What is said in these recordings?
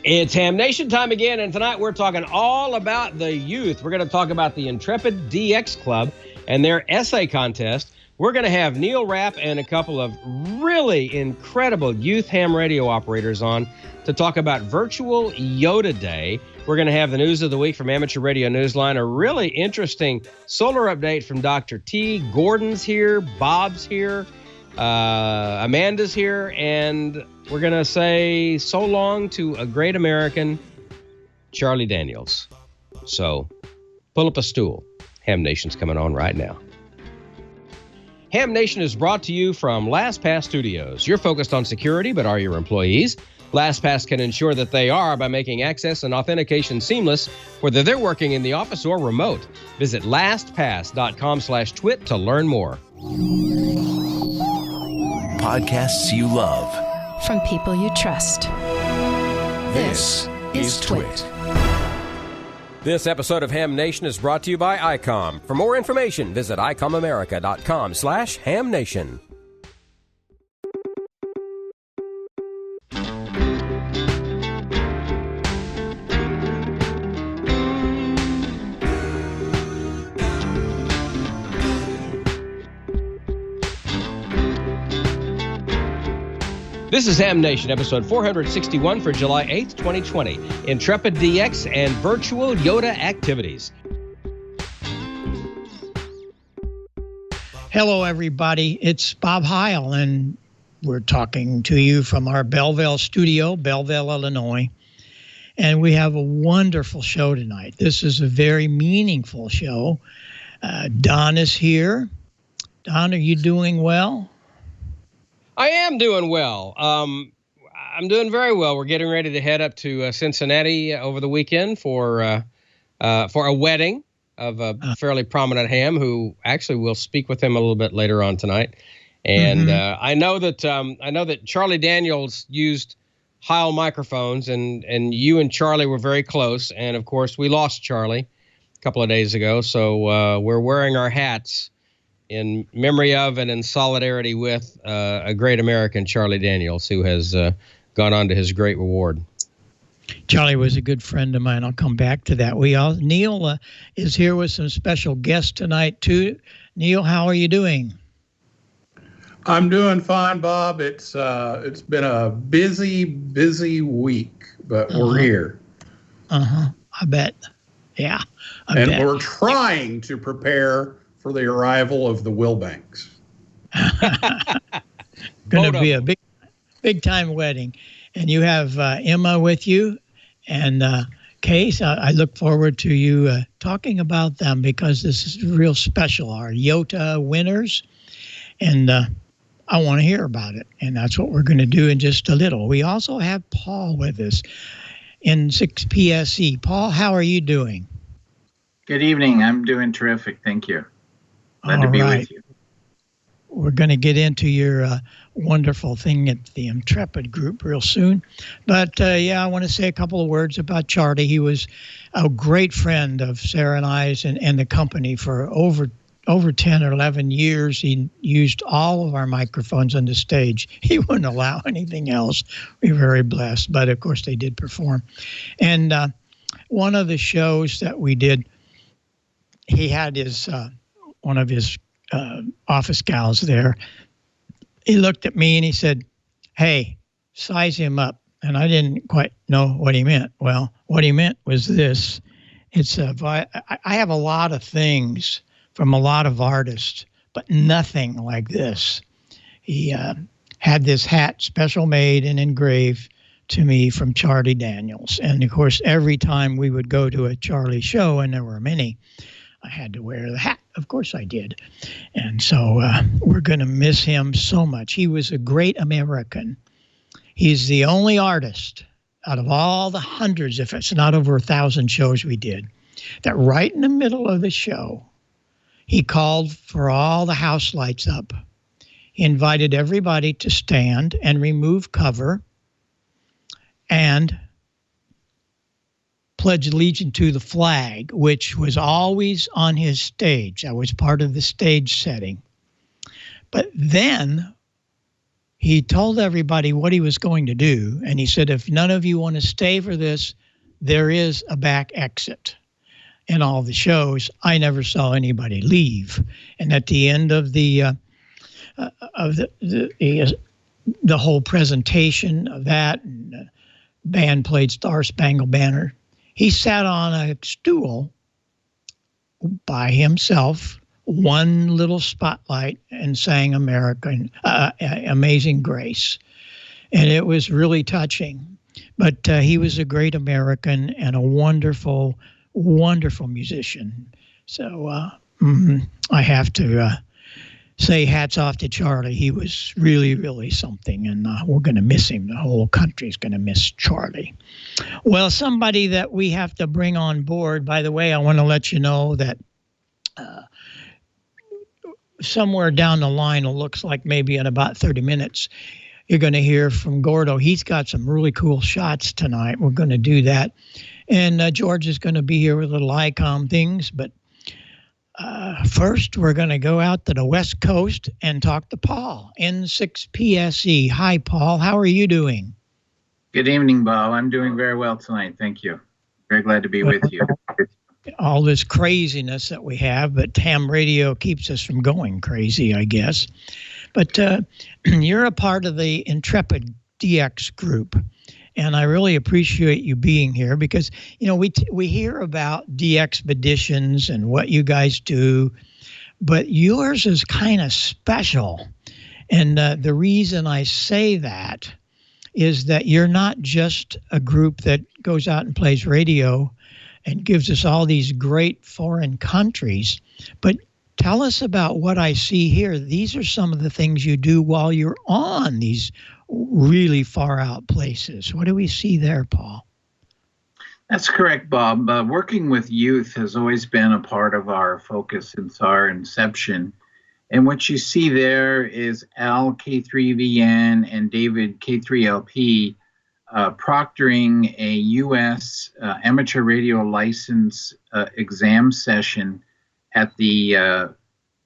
It's Ham Nation time again, and tonight we're talking all about the youth. We're going to talk about the Intrepid DX Club and their essay contest. We're going to have Neal Rapp and a couple of really incredible youth ham radio operators on to talk about Virtual YOTA Day. We're going to have the news of the week from Amateur Radio Newsline, a really interesting solar update from Dr. T. Gordon's here, Bob's here, Amanda's here, and we're going to say so long to a great American, Charlie Daniels. So pull up a stool. Ham Nation's coming on right now. Ham Nation is brought to you from LastPass Studios. You're focused on security, but are your employees? LastPass can ensure that they are by making access and authentication seamless, whether they're working in the office or remote. Visit lastpass.com/twit to learn more. Podcasts you love. From people you trust. This is TWiT. This episode of Ham Nation is brought to you by Icom. For more information, visit icomamerica.com/hamnation. This is Ham Nation, episode 461 for July 8th, 2020. Intrepid DX and Virtual YOTA activities. Hello, everybody. It's Bob Heil, and we're talking to you from our Belleville studio, Belleville, Illinois. And we have a wonderful show tonight. This is a very meaningful show. Don is here. Don, are you doing well? I am doing well. I'm doing very well. We're getting ready to head up to Cincinnati over the weekend for a wedding of a fairly prominent ham who actually we'll speak with him a little bit later on tonight. And I know that Charlie Daniels used Heil microphones, and you and Charlie were very close. And of course, we lost Charlie a couple of days ago, so we're wearing our hats in memory of and in solidarity with a great American, Charlie Daniels, who has gone on to his great reward. Charlie was a good friend of mine. I'll come back to that. Neal is here with some special guests tonight, too. Neal, how are you doing? I'm doing fine, Bob. It's been a busy week, but we're here. I bet. Yeah. I bet. And we're trying to prepare for the arrival of the Wilbanks. Going to be a big time wedding. And you have Emma with you and Case. I look forward to you talking about them because this is real special, our YOTA winners. And I want to hear about it. And that's what we're going to do in just a little. We also have Paul with us, N6PSE. Paul, how are you doing? Good evening. I'm doing terrific. Thank you. Glad to be with you. We're going to get into your wonderful thing at the Intrepid group real soon. But, I want to say a couple of words about Charlie. He was a great friend of Sarah and I's and the company for over 10 or 11 years. He used all of our microphones on the stage. He wouldn't allow anything else. We were very blessed. But, of course, they did perform. And one of the shows that we did, he had his one of his office gals there. He looked at me and he said, "Hey, size him up." And I didn't quite know what he meant. Well, what he meant was this. I have a lot of things from a lot of artists, but nothing like this. He had this hat special made and engraved to me from Charlie Daniels. And of course, every time we would go to a Charlie show, and there were many, I had to wear the hat. Of course I did. And so we're going to miss him so much. He was a great American. He's the only artist out of all the hundreds, if it's not over 1,000 shows we did, that right in the middle of the show, he called for all the house lights up. He invited everybody to stand and remove cover and pledge allegiance to the flag, which was always on his stage. That was part of the stage setting. But then he told everybody what he was going to do. And he said, if none of you want to stay for this, there is a back exit. In all the shows, I never saw anybody leave. And at the end of the whole presentation of that, and the band played Star Spangled Banner, he sat on a stool by himself, one little spotlight, and sang Amazing Grace. And it was really touching. But he was a great American and a wonderful, wonderful musician. So I have to say hats off to Charlie. He was really, really something, and we're going to miss him. The whole country's going to miss Charlie. Well, somebody that we have to bring on board, by the way, I want to let you know that somewhere down the line, it looks like maybe in about 30 minutes, you're going to hear from Gordo. He's got some really cool shots tonight. We're going to do that. And George is going to be here with little Icom things. But first, we're going to go out to the West Coast and talk to Paul, N6PSE. Hi, Paul. How are you doing? Good evening, Bob. I'm doing very well tonight. Thank you. Very glad to be with you. All this craziness that we have, but ham radio keeps us from going crazy, I guess. But you're a part of the Intrepid DX group, and I really appreciate you being here because, you know, we hear about DXpeditions and what you guys do, but yours is kind of special. And the reason I say that is that you're not just a group that goes out and plays radio and gives us all these great foreign countries, but tell us about what I see here. These are some of the things you do while you're on these really far out places. What do we see there, Paul? That's correct, Bob. Working with youth has always been a part of our focus since our inception. And what you see there is Al K3VN and David K3LP proctoring a U.S. Amateur radio license exam session at the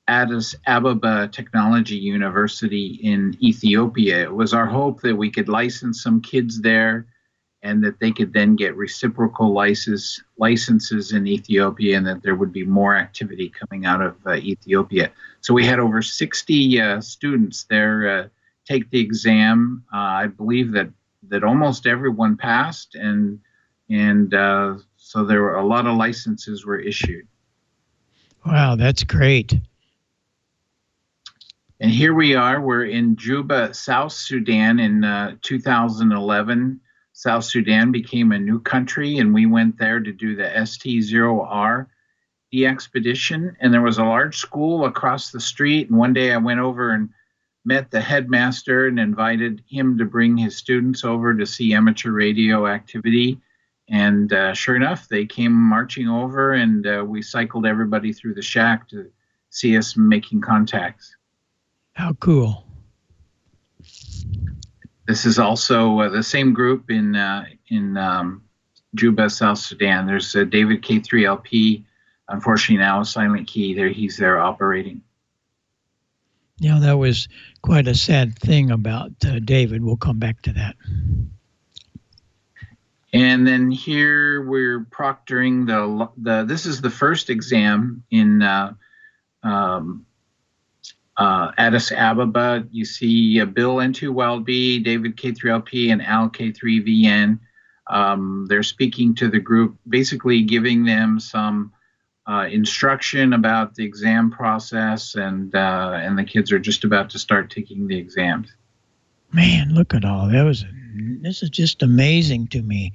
Addis Ababa Technology University in Ethiopia. It was our hope that we could license some kids there and that they could then get reciprocal licenses in Ethiopia, and that there would be more activity coming out of Ethiopia. So we had over 60 students there take the exam. I believe that almost everyone passed, and so there were a lot of licenses were issued. Wow, that's great. And here we are. We're in Juba, South Sudan in 2011. South Sudan became a new country, and we went there to do the ST0R DXpedition. And there was a large school across the street. And one day I went over and met the headmaster and invited him to bring his students over to see amateur radio activity. And sure enough, they came marching over, and we cycled everybody through the shack to see us making contacts. How cool. This is also the same group in Juba, South Sudan. There's David K3LP, unfortunately now a silent key. He's there operating. You know, that was quite a sad thing about David. We'll come back to that. And then here we're proctoring this is the first exam in Addis Ababa. You see Bill N2WildB, David K3LP, and Al K3VN. They're speaking to the group, basically giving them some instruction about the exam process, and the kids are just about to start taking the exams. Man, look at all that. This is just amazing to me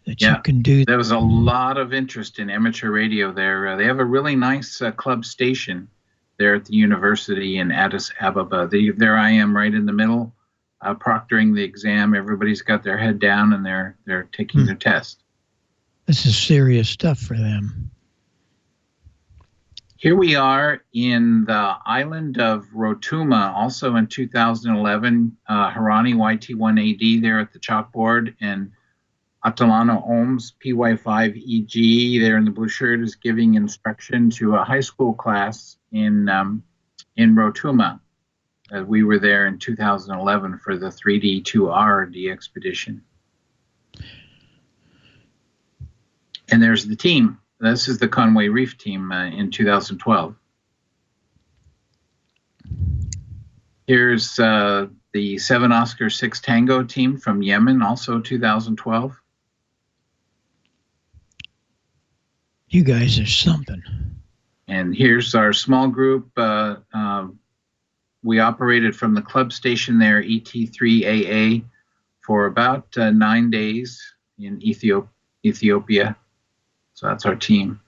that you can do. There was a lot of interest in amateur radio there. They have a really nice club station there at the university in Addis Ababa. There I am right in the middle, proctoring the exam. Everybody's got their head down, and they're taking their test. This is serious stuff for them. Here we are in the island of Rotuma, also in 2011, Harani YT1AD there at the chalkboard, and Atalano Ohms PY5EG there in the blue shirt is giving instruction to a high school class in Rotuma. We were there in 2011 for the 3D2R DXpedition. And there's the team. This is the Conway Reef team in 2012. Here's the 7 Oscar 6 Tango team from Yemen, also 2012. You guys are something. And here's our small group. We operated from the club station there, ET3AA, for about 9 days in Ethiopia. So that's our team.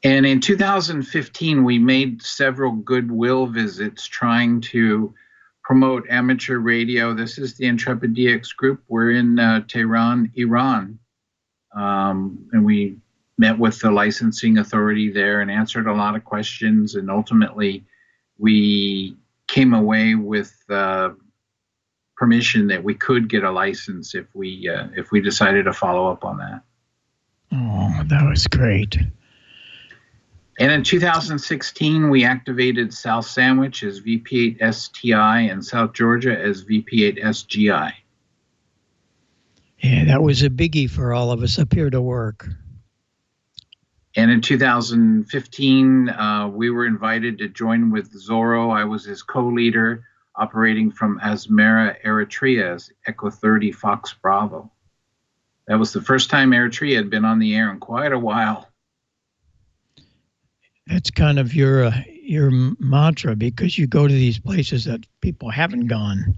And in 2015, we made several goodwill visits trying to promote amateur radio. This is the Intrepid DX group. We're in Tehran, Iran. And we met with the licensing authority there and answered a lot of questions. And ultimately, we came away with permission that we could get a license if we decided to follow up on that. Oh, that was great. And in 2016, we activated South Sandwich as VP8STI and South Georgia as VP8SGI. Yeah, that was a biggie for all of us up here to work. And in 2015, we were invited to join with Zorro. I was his co-leader, operating from Asmara, Eritrea, as Echo 30 Fox Bravo. That was the first time Eritrea had been on the air in quite a while. That's kind of your mantra, because you go to these places that people haven't gone.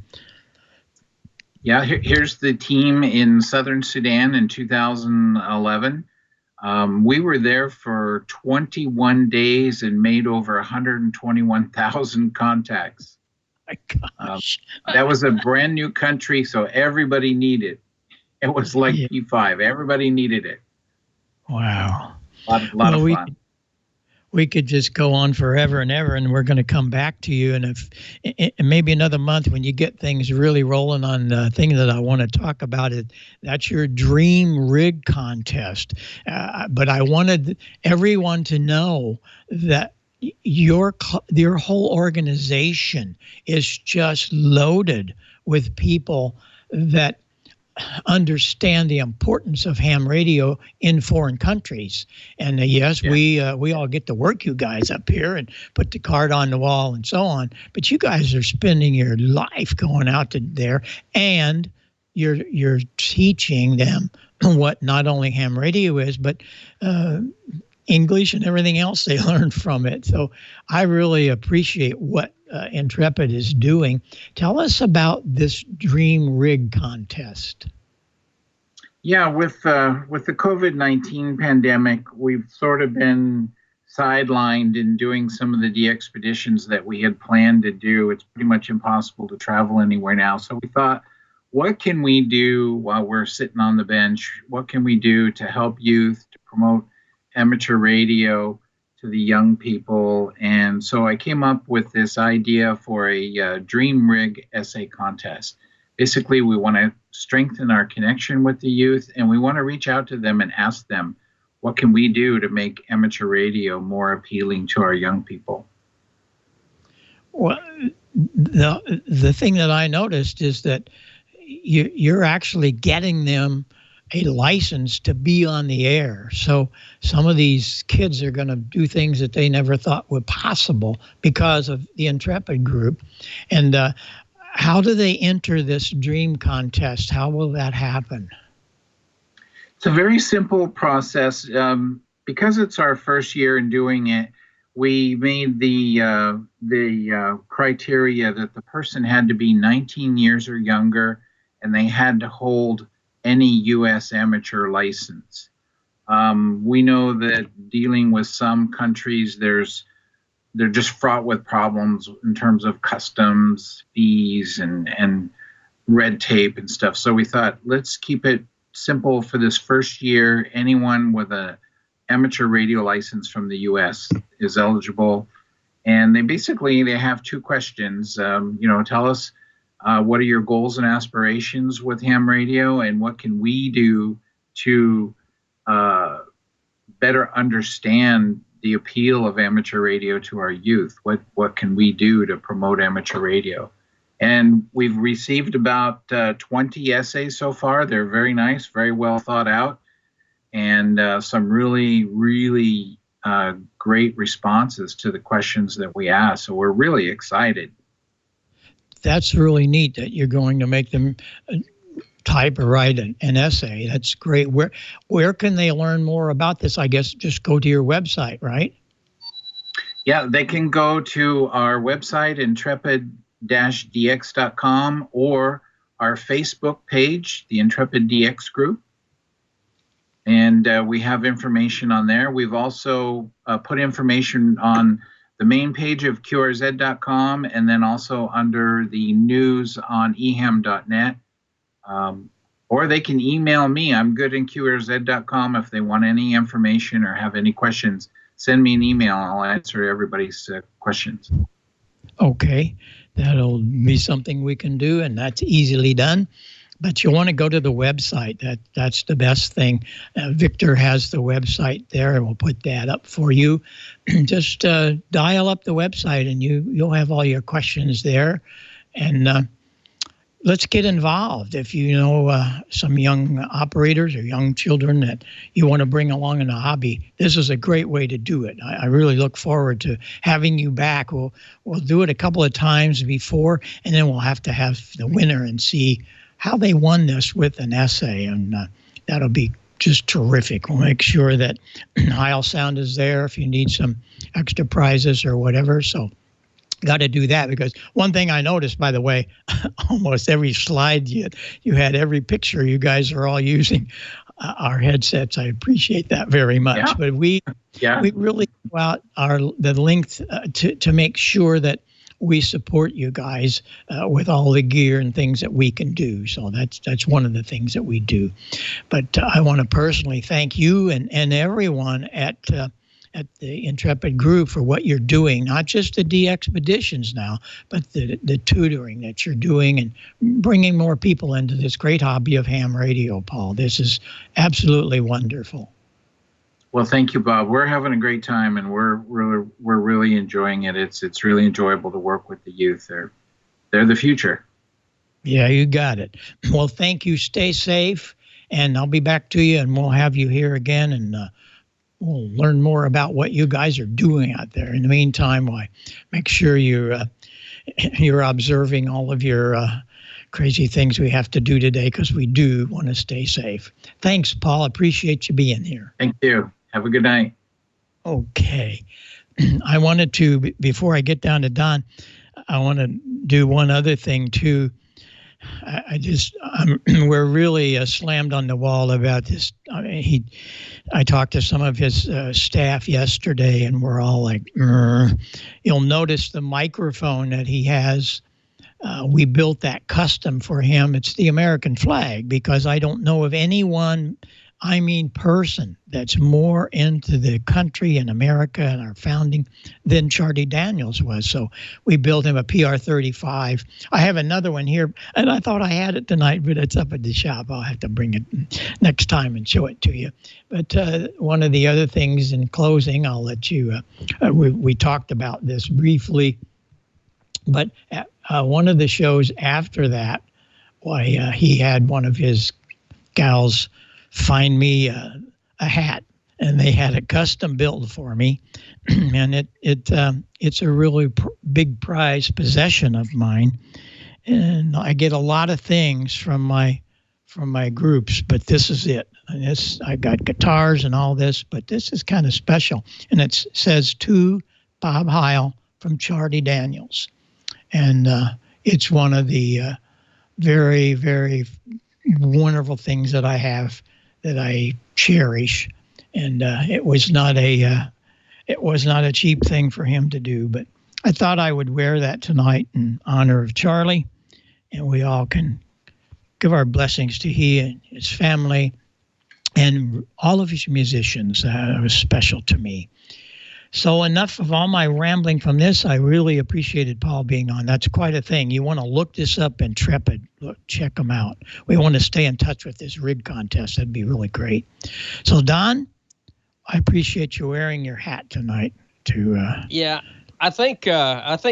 Yeah, here's the team in Southern Sudan in 2011. We were there for 21 days and made over 121,000 contacts. My gosh. That was a brand new country, so everybody needed it. It was like P5. Everybody needed it. Wow. A lot of fun. We could just go on forever and ever, and we're going to come back to you. And if maybe another month when you get things really rolling on the thing that I want to talk about, that's your dream rig contest. But I wanted everyone to know that your whole organization is just loaded with people that understand the importance of ham radio in foreign countries. And yes, we all get to work you guys up here and put the card on the wall and so on, but you guys are spending your life going out to there, and you're teaching them what not only ham radio is, but English and everything else they learn from it. So I really appreciate what Intrepid is doing. Tell us about this Dream Rig contest. Yeah, with the COVID-19 pandemic, we've sort of been sidelined in doing some of the DXpeditions that we had planned to do. It's pretty much impossible to travel anywhere now. So we thought, what can we do while we're sitting on the bench? What can we do to help youth, to promote amateur radio to the young people? And so I came up with this idea for a Dream Rig essay contest. Basically, we want to strengthen our connection with the youth, and we want to reach out to them and ask them, what can we do to make amateur radio more appealing to our young people? Well, the thing that I noticed is that you're actually getting them a license to be on the air. So some of these kids are going to do things that they never thought were possible because of the Intrepid group. And how do they enter this dream contest? How will that happen? It's a very simple process. Because it's our first year in doing it, we made the criteria that the person had to be 19 years or younger, and they had to hold any U.S. amateur license. We know that dealing with some countries, they're just fraught with problems in terms of customs, fees, and red tape and stuff. So we thought, let's keep it simple for this first year. Anyone with an amateur radio license from the U.S. is eligible. And they have two questions. Tell us, what are your goals and aspirations with ham radio, and what can we do to better understand the appeal of amateur radio to our youth. What can we do to promote amateur radio? And we've received about 20 essays so far. They're very nice, very well thought out, and some really, really great responses to the questions that we asked. So we're really excited. That's really neat that you're going to make them type or write an essay. That's great. Where can they learn more about this? I guess just go to your website, right? Yeah, they can go to our website, Intrepid-DX.com, or our Facebook page, the Intrepid DX group. And we have information on there. We've also put information on the main page of QRZ.com, and then also under the news on eham.net. Or they can email me. I'm good in QRZ.com. If they want any information or have any questions, send me an email. I'll answer everybody's questions. Okay, that'll be something we can do, and that's easily done. But you want to go to the website. That's the best thing. Victor has the website there, and we'll put that up for you. Just dial up the website, and you'll have all your questions there. And let's get involved. If you know some young operators or young children that you want to bring along in a hobby, this is a great way to do it. I really look forward to having you back. We'll do it a couple of times before, and then we'll have to have the winner and see how they won this with an essay, and that'll be just terrific. We'll make sure that Heil sound is there if you need some extra prizes or whatever. So got to do that, because one thing I noticed, by the way, almost every slide you had every picture. You guys are all using our headsets. I appreciate that very much. Yeah. But we really go out the length to make sure that we support you guys with all the gear and things that we can do. So that's one of the things that we do. But I want to personally thank you and everyone at the Intrepid group for what you're doing, not just the DXpeditions now, but the tutoring that you're doing and bringing more people into this great hobby of ham radio, Paul. This is absolutely wonderful. Well, thank you, Bob. We're having a great time, and we're really enjoying it. It's really enjoyable to work with the youth. They're the future. Yeah, you got it. Well, thank you. Stay safe, and I'll be back to you, and we'll have you here again, and we'll learn more about what you guys are doing out there. In the meantime, make sure you're observing all of your crazy things we have to do today, because we do want to stay safe. Thanks, Paul. Appreciate you being here. Thank you. Have a good night. Okay. I wanted to, before I get down to Don, I want to do one other thing too. We're really slammed on the wall about this. I talked to some of his staff yesterday, and we're all like, you'll notice the microphone that he has. We built that custom for him. It's the American flag, because I don't know of anyone, person that's more into the country and America and our founding than Charlie Daniels was. So we built him a PR-35. I have another one here, and I thought I had it tonight, but it's up at the shop. I'll have to bring it next time and show it to you. But one of the other things in closing, I'll let you, we talked about this briefly, but one of the shows after that, he had one of his gals find me a hat, and they had a custom built for me, and it's a really big prized possession of mine, and I get a lot of things from my groups, but this is it. And I got guitars and all this, but this is kind of special, and it says to Bob Heil from Charlie Daniels, and it's one of the very, very wonderful things that I have that I cherish, and it was not a cheap thing for him to do, but I thought I would wear that tonight in honor of Charlie, and we all can give our blessings to he and his family and all of his musicians. It was special to me. So enough of all my rambling from this. I really appreciated Paul being on. That's quite a thing. You want to look this up, Intrepid. Look, check them out. We want to stay in touch with this rig contest. That'd be really great. So, Don, I appreciate you wearing your hat tonight. Yeah, I think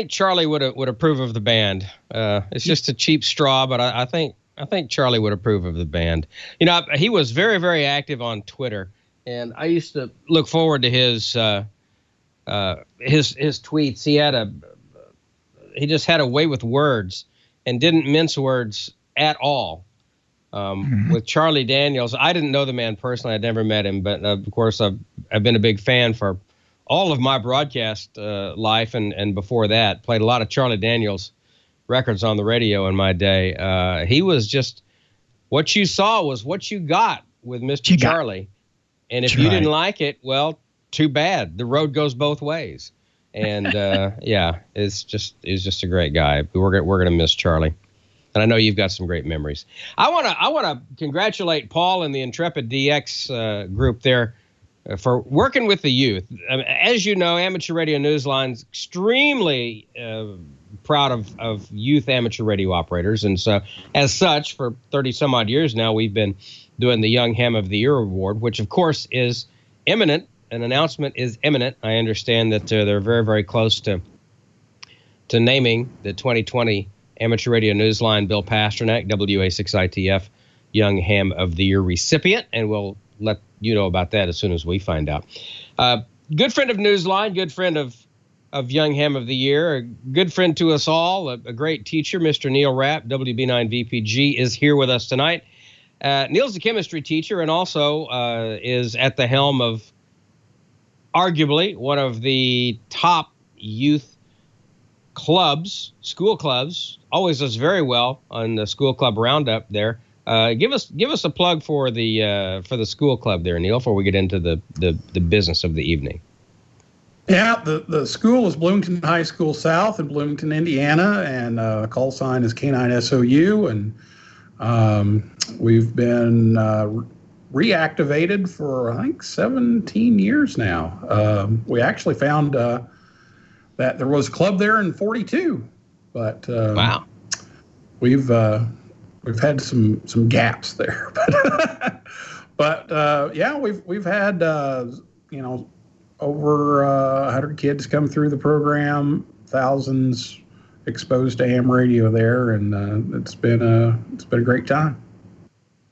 Charlie would approve of the band. It's just a cheap straw, but I think Charlie would approve of the band. You know, he was very, very active on Twitter, and I used to look forward to his tweets. He just had a way with words and didn't mince words at all. With Charlie Daniels, I didn't know the man personally. I'd never met him, but of course I've been a big fan for all of my broadcast life, and before that, played a lot of Charlie Daniels records on the radio in my day. He was just, what you saw was what you got with Mr. Charlie. And if you didn't like it, well, too bad. The road goes both ways. And yeah, it's just a great guy. We're gonna miss Charlie. And I know you've got some great memories. I wanna congratulate Paul and the Intrepid DX group there for working with the youth. As you know, Amateur Radio Newsline's extremely proud of youth amateur radio operators, and so as such, for 30 some odd years now, we've been doing the Young Ham of the Year award, which of course is imminent. An announcement is imminent. I understand that they're very, very close to naming the 2020 Amateur Radio Newsline Bill Pasternak, WA6ITF Young Ham of the Year recipient, and we'll let you know about that as soon as we find out. Good friend of Newsline, good friend of Young Ham of the Year, a good friend to us all, a great teacher, Mr. Neal Rapp, WB9VPG, is here with us tonight. Neal's a chemistry teacher and also is at the helm of arguably one of the top youth clubs, school clubs, always does very well on the school club roundup there. Give us a plug for the school club there, Neal, before we get into the business of the evening. Yeah, the school is Bloomington High School South in Bloomington, Indiana, and call sign is K9SOU, and we've been reactivated for I think 17 years now. We actually found that there was a club there in 42, but wow, we've had some gaps there, but yeah, we've had over 100 kids come through the program, thousands exposed to ham radio there, and it's been a great time.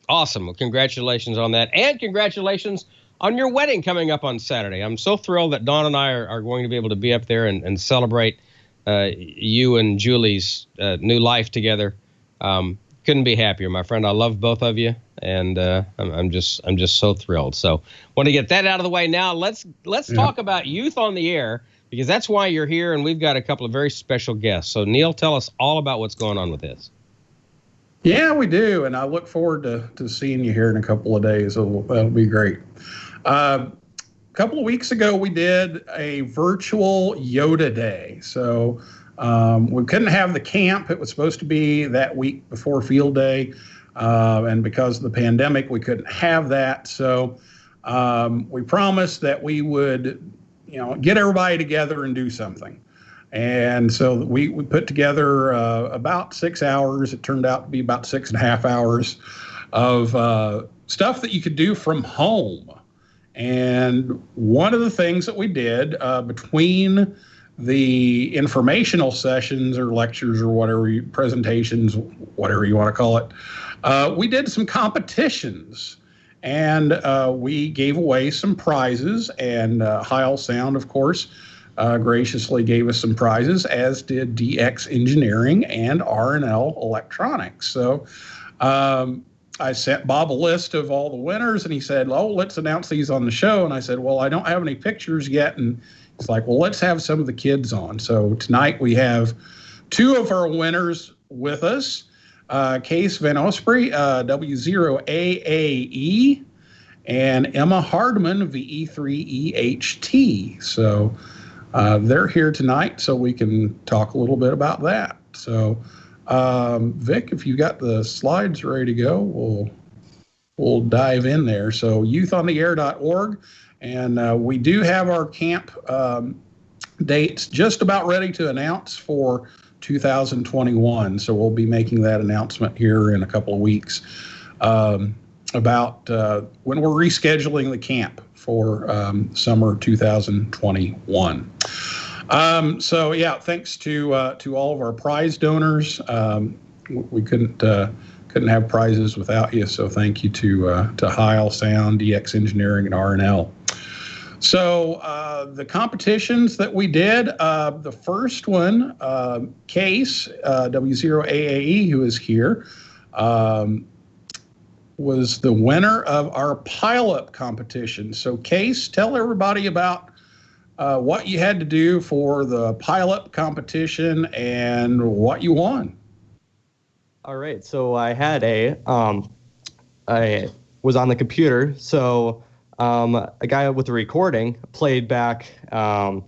Awesome. Well, congratulations on that, and congratulations on your wedding coming up on Saturday. I'm so thrilled that Dawn and I are going to be able to be up there and celebrate you and Julie's new life together. Couldn't be happier, my friend. I love both of you, and I'm just so thrilled. So, want to get that out of the way now. Let's talk about Youth on the Air, because that's why you're here, and we've got a couple of very special guests. So, Neal, tell us all about what's going on with this. Yeah, we do, and I look forward to seeing you here in a couple of days. That'll be great. A couple of weeks ago, we did a virtual YOTA Day. So we couldn't have the camp. It was supposed to be that week before field day. And because of the pandemic, we couldn't have that. So we promised that we would, get everybody together and do something. And so we put together about 6 hours. It turned out to be about 6.5 hours of stuff that you could do from home. And one of the things that we did between the informational sessions or lectures or whatever, presentations, whatever you want to call it, we did some competitions. And we gave away some prizes. And Heil Sound, of course, graciously gave us some prizes, as did DX Engineering and R&L Electronics. So I sent Bob a list of all the winners, and he said, let's announce these on the show. And I said, well, I don't have any pictures yet. And he's like, well, let's have some of the kids on. So tonight we have two of our winners with us, Case Van Osprey, W0AAE, and Emma Hardman, VE3EHT. So they're here tonight, so we can talk a little bit about that. So Vic, if you got the slides ready to go, we'll dive in there. So youthontheair.org, and we do have our camp dates just about ready to announce for 2021. So we'll be making that announcement here in a couple of weeks about when we're rescheduling the camp for summer 2021. So yeah, thanks to all of our prize donors. We couldn't have prizes without you. So thank you to Heil, Sound, DX Engineering, and RNL. So the competitions that we did, the first one, Case W0AAE, who is here, was the winner of our pile-up competition. So Case, tell everybody about what you had to do for the pile-up competition and what you won. All right, so I had I was on the computer, so a guy with a recording played back a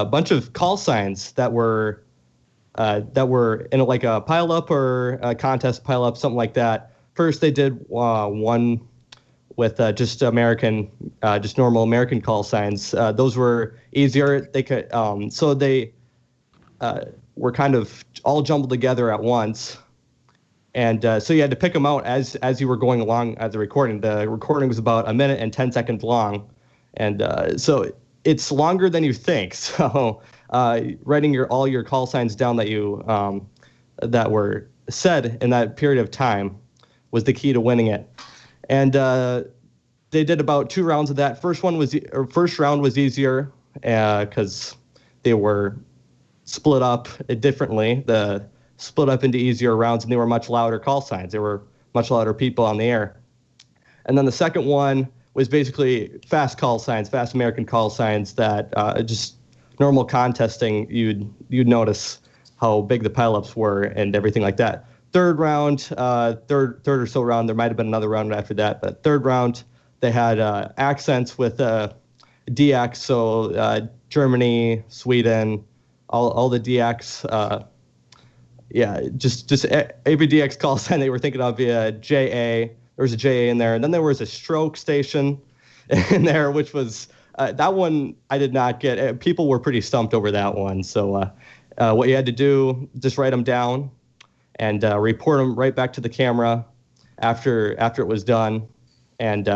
bunch of call signs that were in like a pile-up or a contest pile-up, something like that. First, they did one with just normal American call signs. Those were easier. They could, so they were kind of all jumbled together at once, and so you had to pick them out as you were going along at the recording. The recording was about 1 minute and 10 seconds long, and so it's longer than you think. So writing all your call signs down that you that were said in that period of time was the key to winning it. And they did about 2 rounds of that. First round was easier because they were split up differently. Split up into easier rounds, and they were much louder call signs. There were much louder people on the air. And then the second one was basically fast call signs, fast American call signs that just normal contesting, you'd notice how big the pileups were and everything like that. Third round, third or so round, there might have been another round after that, but third round, they had accents with DX, so Germany, Sweden, all the DX, just every DX call sign they were thinking of via JA. There was a JA in there, and then there was a stroke station in there, which was that one I did not get. People were pretty stumped over that one. So what you had to do, just write them down and report them right back to the camera after it was done, and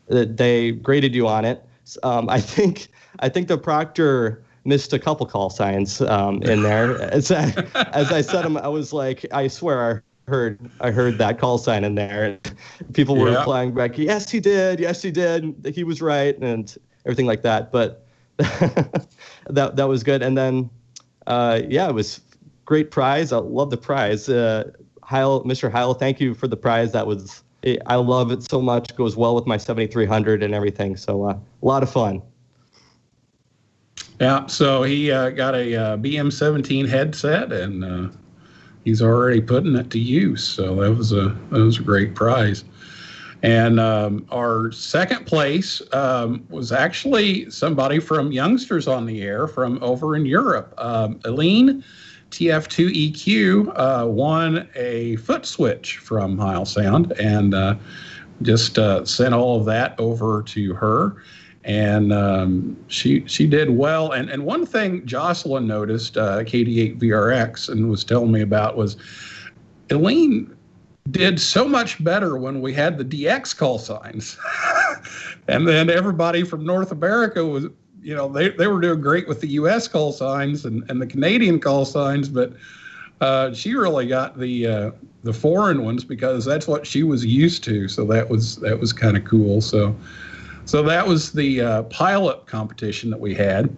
they graded you on it. I think the proctor missed a couple call signs in there. As I said them, I was like, I swear I heard that call sign in there. People were replying back, yes, he did. He was right, and everything like that. But that was good. And then, it was great prize. I love the prize. Heil, Mr. Heil, thank you for the prize. I love it so much. It goes well with my 7300 and everything. So a lot of fun. Yeah, so he got a BM17 headset, and he's already putting it to use. So that was a great prize. And our second place was actually somebody from Youngsters on the Air from over in Europe. Eileen, TF2EQ, won a foot switch from Heil Sound, and just sent all of that over to her. And she did well. And one thing Jocelyn noticed, KD8VRX, and was telling me about was Eileen did so much better when we had the DX call signs. And then everybody from North America was, they were doing great with the US call signs and the Canadian call signs, but she really got the foreign ones because that's what she was used to. So that was kind of cool. So that was the pile-up competition that we had.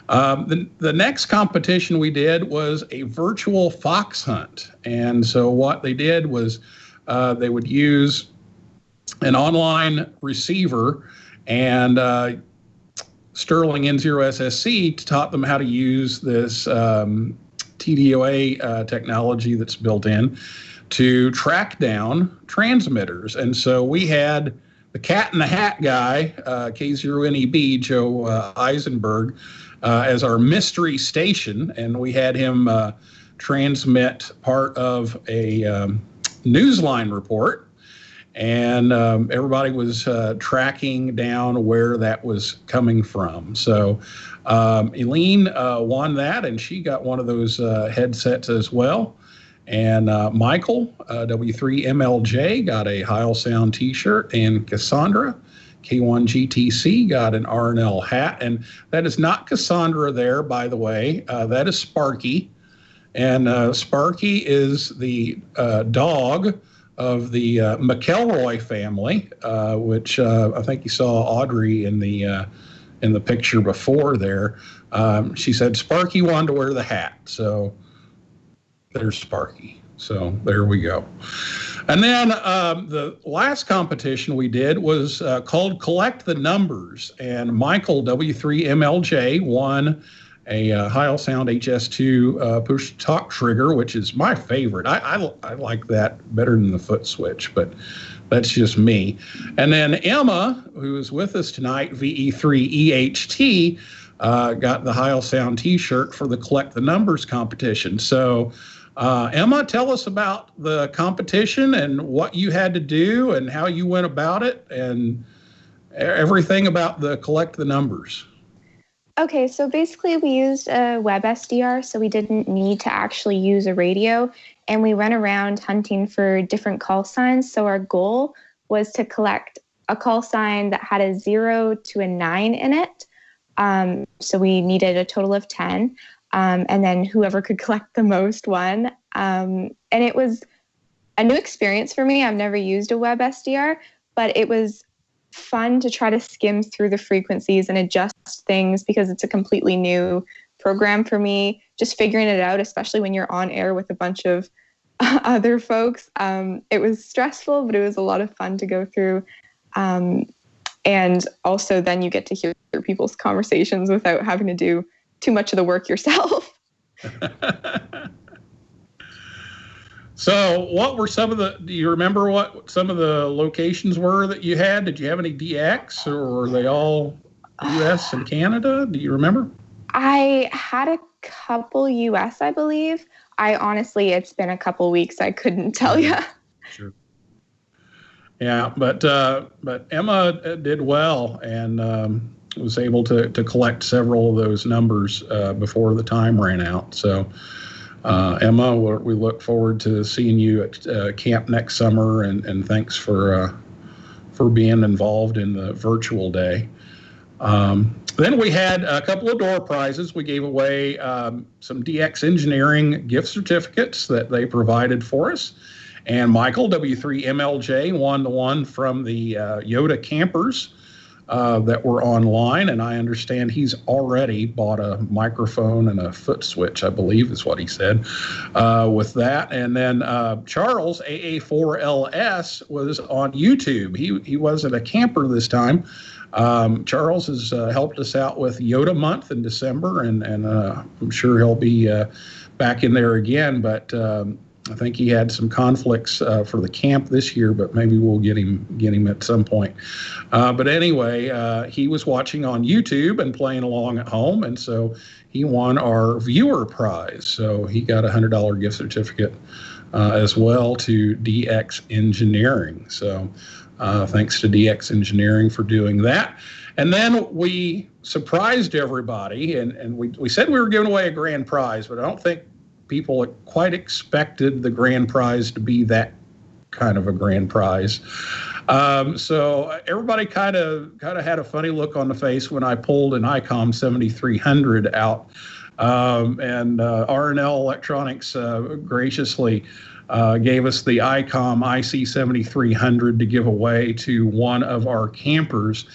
The next competition we did was a virtual fox hunt. And so what they did was they would use an online receiver and Sterling N0SSC taught them how to use this TDOA technology that's built in to track down transmitters. And so we had the Cat in the Hat guy, K0NEB, Joe Eisenberg, as our mystery station, and we had him transmit part of a Newsline report, and everybody was tracking down where that was coming from. So Eileen won that, and she got one of those headsets as well. And Michael, W3MLJ, got a Heil Sound t-shirt, and Cassandra, K1GTC got an RNL hat, and that is not Cassandra there, by the way. That is Sparky, and Sparky is the dog of the McElroy family, which I think you saw Audrey in the picture before there. She said Sparky wanted to wear the hat, so there's Sparky. So there we go. And then the last competition we did was called Collect the Numbers, and Michael W3MLJ won a Heil Sound HS2 push talk trigger, which is my favorite. I like that better than the foot switch, but that's just me. And then Emma, who is with us tonight, VE3EHT, got the Heil Sound t-shirt for the Collect the Numbers competition. So Emma, tell us about the competition and what you had to do and how you went about it and everything about the Collect the Numbers. Okay, so basically we used a web SDR, so we didn't need to actually use a radio, and we went around hunting for different call signs. So our goal was to collect a call sign that had a 0 to a 9 in it. So we needed a total of 10. And then whoever could collect the most won. And it was a new experience for me. I've never used a web SDR, but it was fun to try to skim through the frequencies and adjust things because it's a completely new program for me. Just figuring it out, especially when you're on air with a bunch of other folks. It was stressful, but it was a lot of fun to go through. And also then you get to hear people's conversations without having to do too much of the work yourself. So what were do you remember what some of the locations were that you had? Did you have any DX, or were they all US and Canada? Do you remember? I had a couple US, I believe. Honestly, it's been a couple weeks. I couldn't tell you. Sure. Yeah, but Emma did well and was able to collect several of those numbers before the time ran out. So, Emma, we look forward to seeing you at camp next summer, and thanks for being involved in the virtual day. Then we had a couple of door prizes. We gave away some DX Engineering gift certificates that they provided for us. And Michael, W3MLJ, won the one from the YOTA campers that were online, and I understand he's already bought a microphone and a foot switch, I believe is what he said, with that. And then Charles, AA4LS, was on YouTube. He wasn't a camper this time. Charles has helped us out with YOTA month in December, and I'm sure he'll be back in there again, but I think he had some conflicts for the camp this year, but maybe we'll get him at some point. But anyway, he was watching on YouTube and playing along at home, and so he won our viewer prize. So he got a $100 gift certificate as well to DX Engineering. So thanks to DX Engineering for doing that. And then we surprised everybody, and we said we were giving away a grand prize, but I don't think people quite expected the grand prize to be that kind of a grand prize. So everybody kind of had a funny look on the face when I pulled an Icom 7300 out. And R&L Electronics graciously gave us the Icom IC 7300 to give away to one of our campers.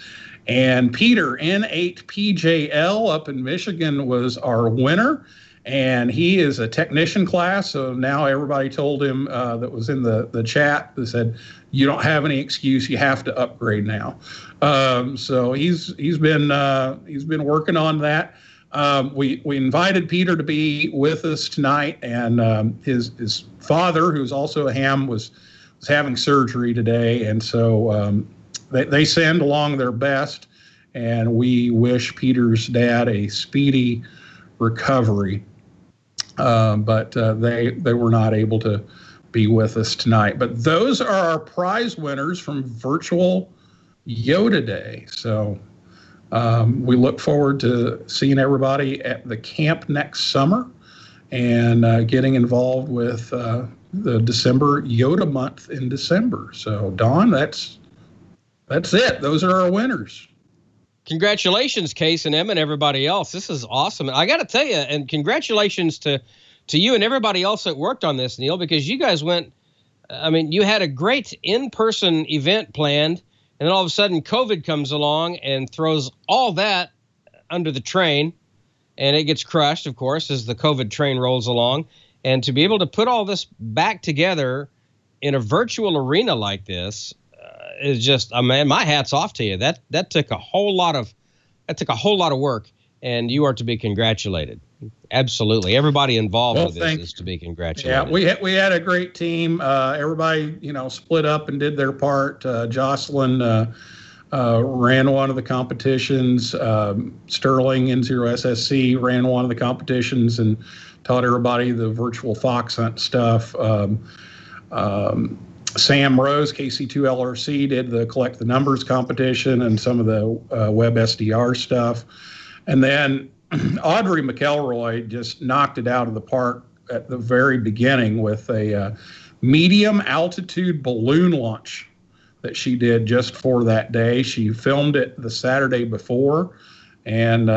And Peter, N6PSE up in Michigan, was our winner. And he is a technician class, so now everybody told him that was in the chat that said, you don't have any excuse, you have to upgrade now. So he's been working on that. We invited Peter to be with us tonight, and his father, who's also a ham, was having surgery today, and so they send along their best, and we wish Peter's dad a speedy recovery. But they were not able to be with us tonight. But those are our prize winners from Virtual YOTA Day. So we look forward to seeing everybody at the camp next summer and getting involved with the December YOTA month in December. So Don, that's that's it. Those are our winners. Congratulations, Case and Emma and everybody else. This is awesome. I got to tell you, and congratulations to you and everybody else that worked on this, Neal, because you guys went, I mean, you had a great in-person event planned, and then all of a sudden COVID comes along and throws all that under the train, and it gets crushed, of course, as the COVID train rolls along. And to be able to put all this back together in a virtual arena like this is just, man, my hat's off to you. That took a whole lot of work, and you are to be congratulated. Absolutely, everybody involved with this is to be congratulated. Yeah, we had a great team. Everybody, split up and did their part. Jocelyn ran one of the competitions. Sterling N0SSC ran one of the competitions and taught everybody the virtual fox hunt stuff. Sam Rose, KC2LRC, did the collect the numbers competition and some of the web SDR stuff. And then Audrey McElroy just knocked it out of the park at the very beginning with a medium altitude balloon launch that she did just for that day. She filmed it the Saturday before and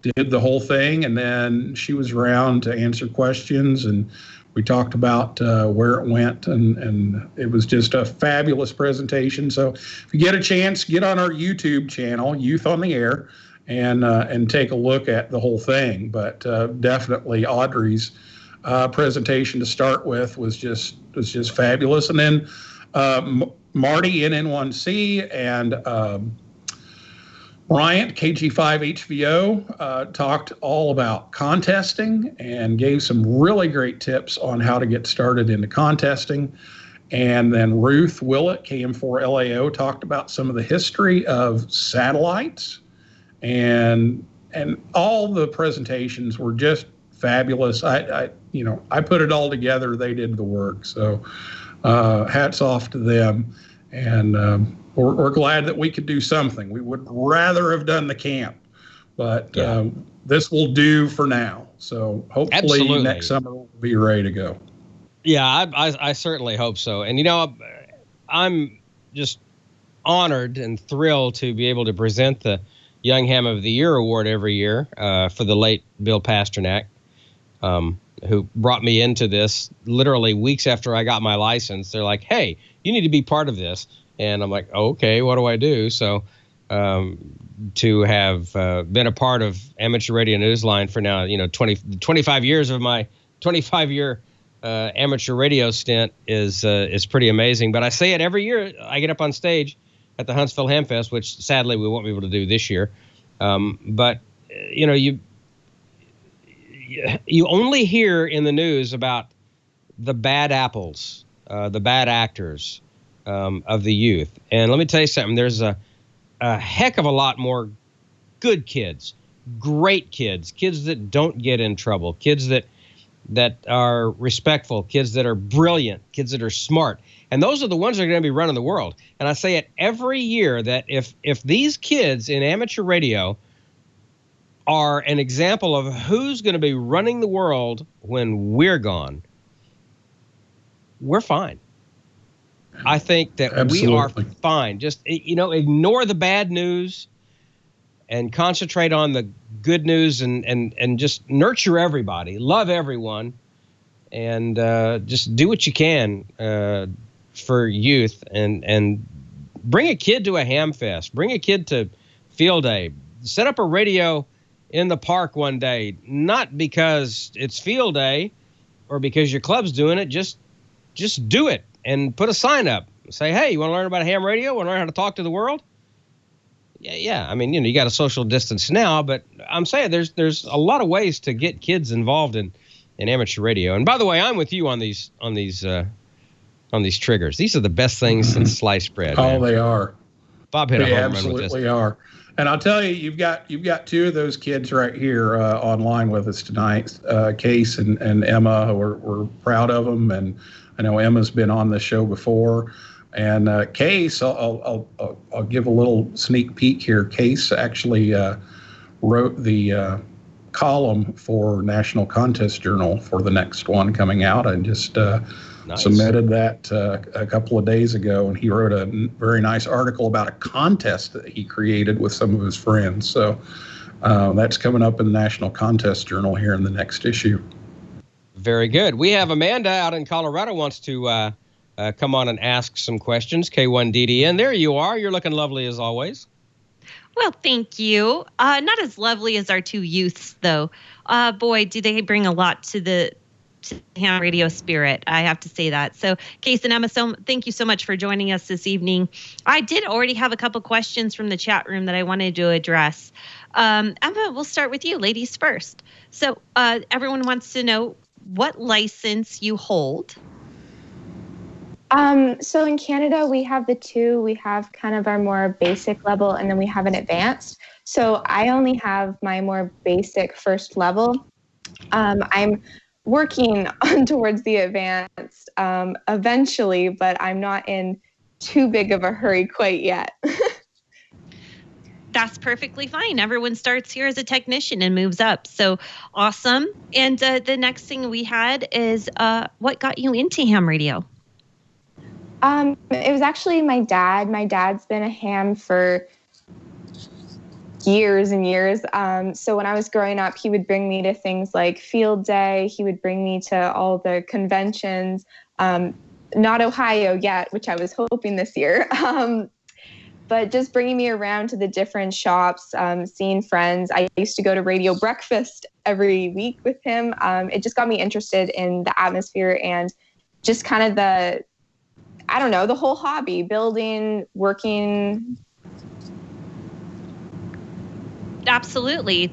did the whole thing. And then she was around to answer questions, and we talked about where it went, and it was just a fabulous presentation. So if you get a chance, get on our YouTube channel, Youth on the Air, and take a look at the whole thing. But definitely Audrey's presentation to start with was just fabulous. And then Marty NN1C and Bryant, KG5HVO, talked all about contesting and gave some really great tips on how to get started into contesting. And then Ruth Willett, KM4LAO, talked about some of the history of satellites. And all the presentations were just fabulous. I put it all together. They did the work. So hats off to them. And we're glad that we could do something. We would rather have done the camp, but this will do for now. So hopefully next summer we'll be ready to go. Yeah, I certainly hope so. And, I'm just honored and thrilled to be able to present the Young Ham of the Year award every year for the late Bill Pasternak, who brought me into this literally weeks after I got my license. They're like, hey, you need to be part of this. And I'm like, oh, okay, what do I do? So to have been a part of Amateur Radio Newsline for now, 25 years of my 25-year amateur radio stint is pretty amazing. But I say it every year. I get up on stage at the Huntsville Hamfest, which sadly we won't be able to do this year. But you only hear in the news about the bad apples, the bad actors of the youth. And let me tell you something. There's a heck of a lot more good kids, great kids, kids that don't get in trouble, kids that are respectful, kids that are brilliant, kids that are smart. And those are the ones that are going to be running the world. And I say it every year that if these kids in amateur radio are an example of who's going to be running the world when we're gone, we're fine. I think that Absolutely. We are fine. Just, ignore the bad news and concentrate on the good news and just nurture everybody, love everyone, and just do what you can for youth and bring a kid to a ham fest, bring a kid to field day, set up a radio in the park one day, not because it's field day or because your club's doing it, just do it. And put a sign up. Say, hey, you want to learn about ham radio? Want to learn how to talk to the world? Yeah. I mean, you got a social distance now, but I'm saying there's a lot of ways to get kids involved in amateur radio. And by the way, I'm with you on these triggers. These are the best things since sliced bread. Oh, they are. Bob hit a home run with this. They absolutely are. And I'll tell you, you've got two of those kids right here online with us tonight, Case and Emma. We're proud of them, and I know Emma's been on the show before. And Case, I'll give a little sneak peek here. Case actually wrote the column for National Contest Journal for the next one coming out, and just submitted that a couple of days ago, and he wrote a very nice article about a contest that he created with some of his friends. So that's coming up in the National Contest Journal here in the next issue. Very good. We have Amanda out in Colorado wants to come on and ask some questions. K1DDN. There you are. You're looking lovely as always. Well, thank you. Not as lovely as our two youths, though. Boy, do they bring a lot to the ham radio spirit. I have to say that. So, Case and Emma, thank you so much for joining us this evening. I did already have a couple questions from the chat room that I wanted to address. Emma, we'll start with you, ladies first. So, everyone wants to know what license you hold. So in Canada, we have the two. We have kind of our more basic level, and then we have an advanced. So I only have my more basic first level. I'm working on towards the advanced eventually, but I'm not in too big of a hurry quite yet. That's perfectly fine. Everyone starts here as a technician and moves up. So awesome. And the next thing we had is what got you into ham radio? It was actually my dad. My dad's been a ham for years and years. So when I was growing up, he would bring me to things like Field Day. He would bring me to all the conventions. Not Ohio yet, which I was hoping this year. But just bringing me around to the different shops, seeing friends. I used to go to radio breakfast every week with him. It just got me interested in the atmosphere and just kind of the whole hobby, building, working. Absolutely.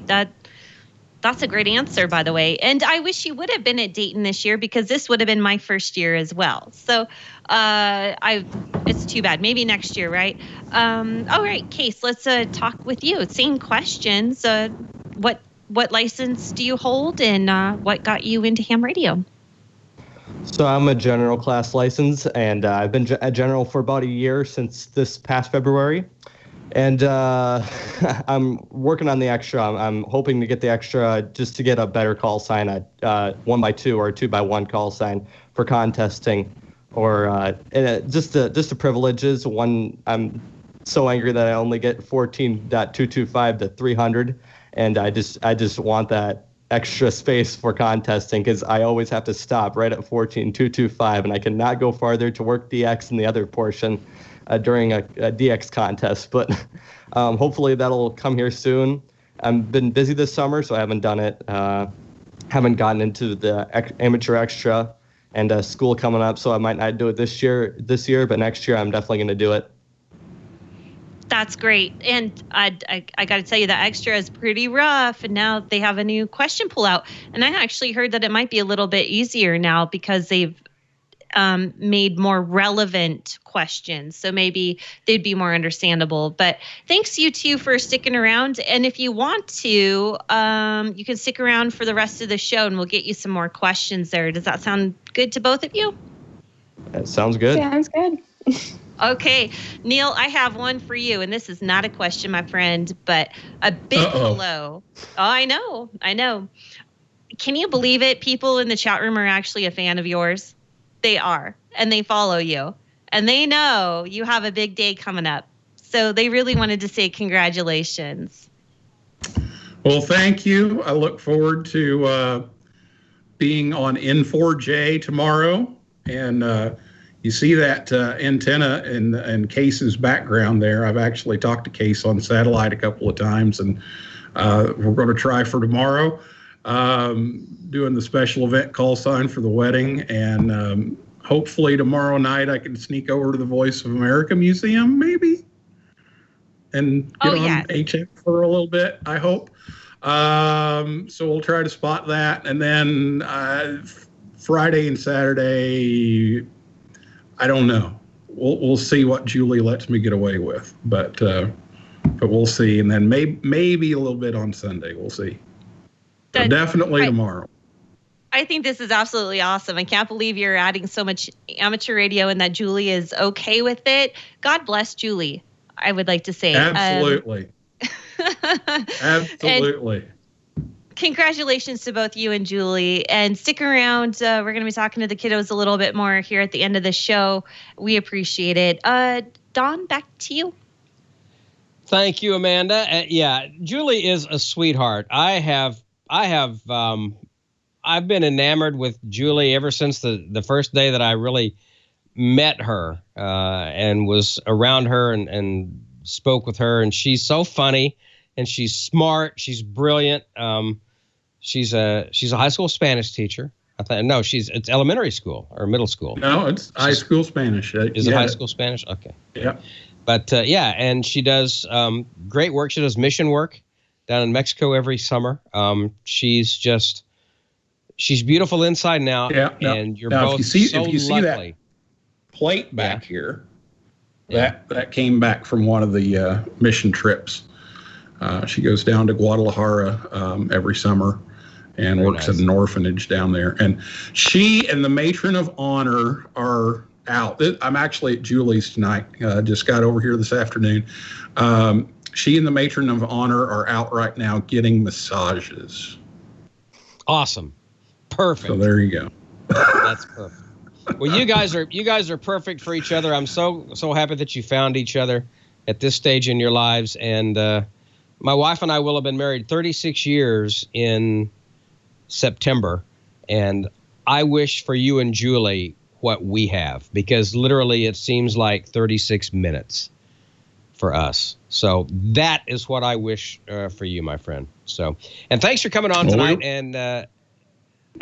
That's a great answer, by the way. And I wish you would have been at Dayton this year because this would have been my first year as well. So it's too bad. Maybe next year, right? All right, Case, let's talk with you. Same questions. What license do you hold and what got you into ham radio? So I'm a general class license, and I've been a general for about a year since this past February. And I'm working on the extra. I'm hoping to get the extra just to get a better call sign at 1x2 or 2x1 call sign for contesting, or just the privileges. I'm so angry that I only get 14.225 to 300, and I just want that extra space for contesting because I always have to stop right at 14.225, and I cannot go farther to work DX in the other portion during a DX contest. But hopefully that'll come here soon. I've been busy this summer, so I haven't done it. Haven't gotten into the amateur extra, and school coming up, so I might not do it this year, but next year I'm definitely going to do it. That's great. And I got to tell you, the extra is pretty rough. And now they have a new question pull out. And I actually heard that it might be a little bit easier now because they've made more relevant questions. So maybe they'd be more understandable. But thanks you two for sticking around. And if you want to, you can stick around for the rest of the show and we'll get you some more questions there. Does that sound good to both of you? That sounds good. Sounds good. Okay, Neal, I have one for you, and this is not a question, my friend, but a big hello. Oh, I know. Can you believe it? People in the chat room are actually a fan of yours. They are, and they follow you, and they know you have a big day coming up. So they really wanted to say congratulations. Well, thank you. I look forward to being on N4J tomorrow, and you see that antenna in Case's background there. I've actually talked to Case on satellite a couple of times, and we're going to try for tomorrow, doing the special event call sign for the wedding. And hopefully tomorrow night I can sneak over to the Voice of America Museum, maybe, and get on HF for a little bit, I hope. So we'll try to spot that. And then Friday and Saturday, I don't know. We'll see what Julie lets me get away with, but we'll see. And then maybe a little bit on Sunday. We'll see. But definitely tomorrow. I think this is absolutely awesome. I can't believe you're adding so much amateur radio and that Julie is okay with it. God bless Julie, I would like to say. Absolutely. Absolutely. congratulations to both you and Julie. And stick around. We're going to be talking to the kiddos a little bit more here at the end of the show. We appreciate it. Don, back to you. Thank you, Amanda. Yeah, Julie is a sweetheart. I've been enamored with Julie ever since the first day that I really met her and was around her and spoke with her. And she's so funny, and she's smart. She's brilliant. She's a high school Spanish teacher. It's elementary school or middle school. No, it's high school Spanish. Is it high school Spanish? Okay. Yeah. But and she does great work. She does mission work down in Mexico every summer. She's beautiful inside and out. Yeah. And you're now, both if you so see lovely. that plate back here, that came back from one of the mission trips. She goes down to Guadalajara every summer and works at an orphanage down there. And she and the matron of honor are out. I'm actually at Julie's tonight. Just got over here this afternoon. She and the matron of honor are out right now getting massages. Awesome. Perfect. So there you go. That's perfect. Well, you guys are perfect for each other. I'm so happy that you found each other at this stage in your lives. And my wife and I will have been married 36 years in September. And I wish for you and Julie what we have, because literally it seems like 36 minutes for us. So that is what I wish for you, my friend. So, and thanks for coming on tonight. And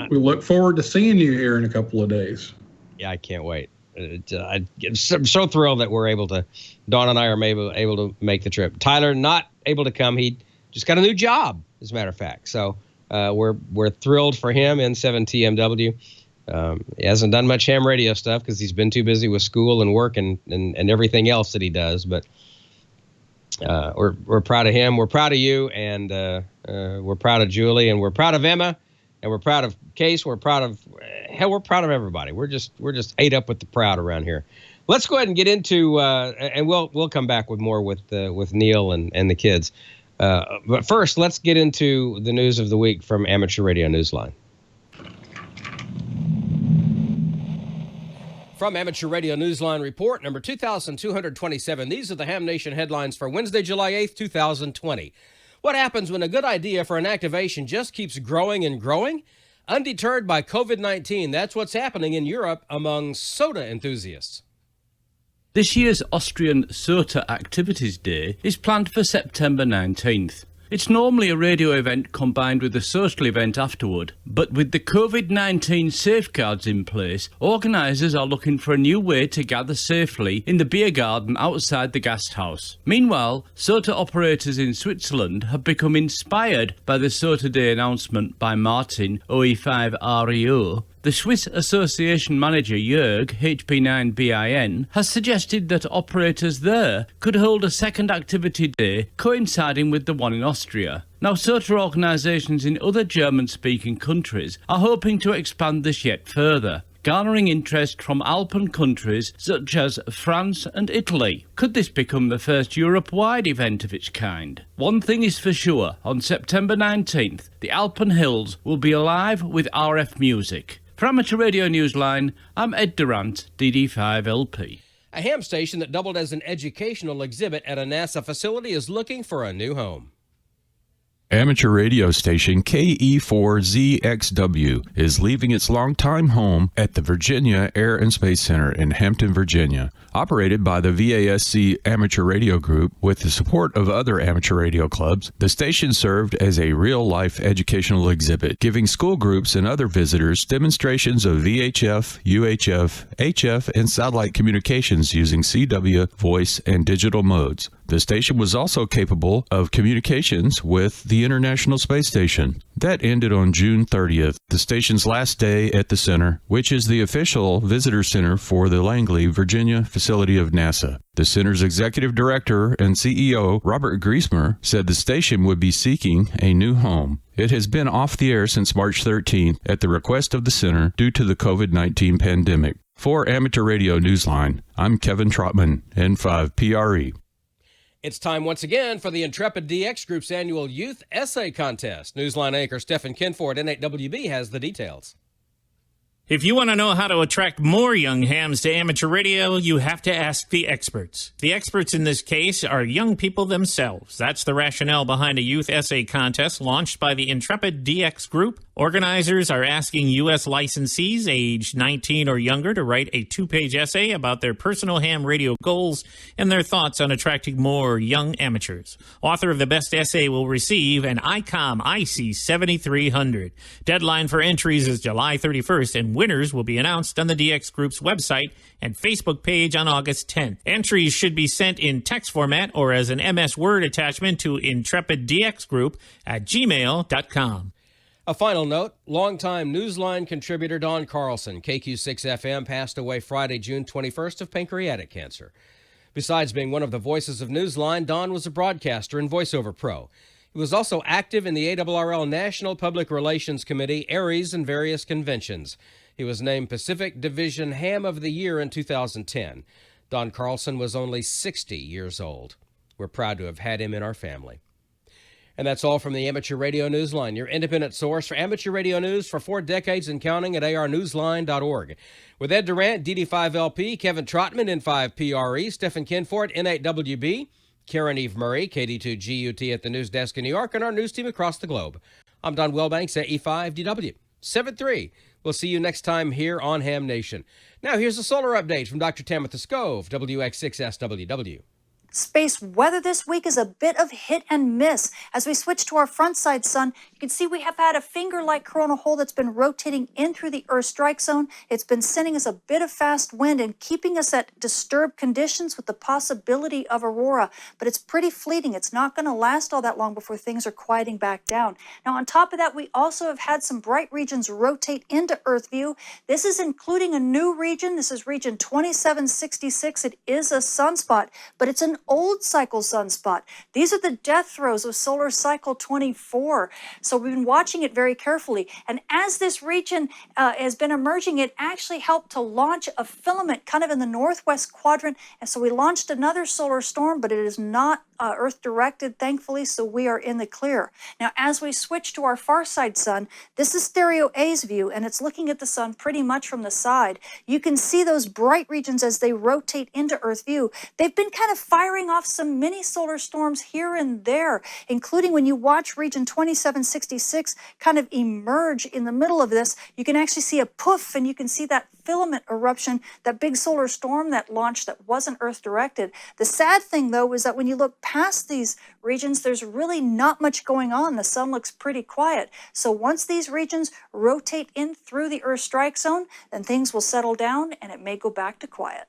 we look forward to seeing you here in a couple of days. Yeah, I can't wait. I'm so thrilled that Dawn and I are able to make the trip. Tyler not able to come. He just got a new job, as a matter of fact. So we're thrilled for him, N7TMW. He hasn't done much ham radio stuff because he's been too busy with school and work and everything else that he does. But we're proud of him. We're proud of you, and we're proud of Julie, and we're proud of Emma, and we're proud of Case. We're proud of everybody. We're just ate up with the proud around here. Let's go ahead and get into and we'll come back with more with Neal and the kids. But first, let's get into the news of the week from Amateur Radio Newsline. From Amateur Radio Newsline Report, number 2,227. These are the Ham Nation headlines for Wednesday, July 8th, 2020. What happens when a good idea for an activation just keeps growing and growing? Undeterred by COVID-19, that's what's happening in Europe among soda enthusiasts. This year's Austrian SOTA Activities Day is planned for September 19th. It's normally a radio event combined with a social event afterward, but with the COVID-19 safeguards in place, organisers are looking for a new way to gather safely in the beer garden outside the Gasthaus. Meanwhile, SOTA operators in Switzerland have become inspired by the SOTA Day announcement by Martin, OE5REO. The Swiss Association manager Jörg, HP9BIN, has suggested that operators there could hold a second activity day coinciding with the one in Austria. Now, SOTA organisations in other German-speaking countries are hoping to expand this yet further, garnering interest from Alpen countries such as France and Italy. Could this become the first Europe-wide event of its kind? One thing is for sure, on September 19th, the Alpen Hills will be alive with RF music. For Amateur Radio Newsline, I'm Ed Durant, DD5LP. A ham station that doubled as an educational exhibit at a NASA facility is looking for a new home. Amateur radio station KE4ZXW is leaving its longtime home at the Virginia Air and Space Center in Hampton, Virginia. Operated by the VASC Amateur Radio Group with the support of other amateur radio clubs, the station served as a real-life educational exhibit, giving school groups and other visitors demonstrations of VHF, UHF, HF, and satellite communications using CW, voice, and digital modes. The station was also capable of communications with the International Space Station. That ended on June 30th, the station's last day at the center, which is the official visitor center for the Langley, Virginia facility of NASA. The center's executive director and CEO, Robert Griesmer, said the station would be seeking a new home. It has been off the air since March 13th at the request of the center due to the COVID-19 pandemic. For Amateur Radio Newsline, I'm Kevin Trotman, N5PRE. It's time once again for the Intrepid DX Group's annual Youth Essay Contest. Newsline anchor Stephen Kinford, N8WB, has the details. If you want to know how to attract more young hams to amateur radio, you have to ask the experts. The experts in this case are young people themselves. That's the rationale behind a youth essay contest launched by the Intrepid DX Group. Organizers are asking U.S. licensees aged 19 or younger to write a 2-page essay about their personal ham radio goals and their thoughts on attracting more young amateurs. Author of the best essay will receive an Icom IC 7300. Deadline for entries is July 31st, and winners will be announced on the DX Group's website and Facebook page on August 10th. Entries should be sent in text format or as an MS Word attachment to intrepiddxgroup@gmail.com. A final note, longtime Newsline contributor Don Carlson, KQ6FM, passed away Friday, June 21st of pancreatic cancer. Besides being one of the voices of Newsline, Don was a broadcaster and voiceover pro. He was also active in the ARRL National Public Relations Committee, ARIES, and various conventions. He was named Pacific Division Ham of the Year in 2010. Don Carlson was only 60 years old. We're proud to have had him in our family. And that's all from the Amateur Radio Newsline, your independent source for amateur radio news for 4 decades and counting at arnewsline.org. With Ed Durant, DD5LP, Kevin Trotman, N5PRE, Stephen Kinford, N8WB, Karen Eve Murray, KD2GUT at the news desk in New York, and our news team across the globe. I'm Don Wilbanks at E5DW. 7-3. We'll see you next time here on Ham Nation. Now here's a solar update from Dr. Tamitha Skov, WX6SWW. Space weather this week is a bit of hit and miss. As we switch to our front side sun, you can see we have had a finger-like coronal hole that's been rotating in through the Earth strike zone. It's been sending us a bit of fast wind and keeping us at disturbed conditions with the possibility of aurora. But it's pretty fleeting. It's not going to last all that long before things are quieting back down. Now, on top of that, we also have had some bright regions rotate into Earth view. This is including a new region. This is region 2766. It is a sunspot, but it's an old cycle sunspot. These are the death throes of solar cycle 24. So we've been watching it very carefully. And as this region has been emerging, it actually helped to launch a filament kind of in the northwest quadrant. And so we launched another solar storm, but it is not Earth directed, thankfully, so we are in the clear. Now, as we switch to our far side sun, this is stereo A's view, and it's looking at the sun pretty much from the side. You can see those bright regions as they rotate into Earth view. They've been kind of firing off some mini solar storms here and there, including when you watch region 2766 kind of emerge in the middle of this, you can actually see a poof, and you can see that filament eruption, that big solar storm that launched that wasn't Earth directed. The sad thing, though, is that when you look past these regions, there's really not much going on. The sun looks pretty quiet. So once these regions rotate in through the Earth strike zone, then things will settle down and it may go back to quiet.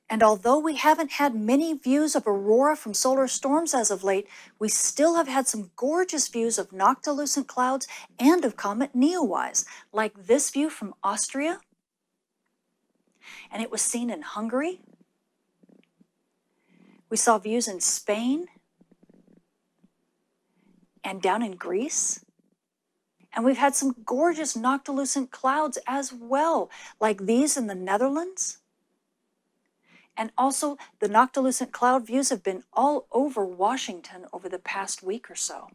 And although we haven't had many views of aurora from solar storms as of late, we still have had some gorgeous views of noctilucent clouds and of comet Neowise, like this view from Austria. And it was seen in Hungary. We saw views in Spain and down in Greece. And we've had some gorgeous noctilucent clouds as well, like these in the Netherlands. And also, the noctilucent cloud views have been all over Washington over the past week or so.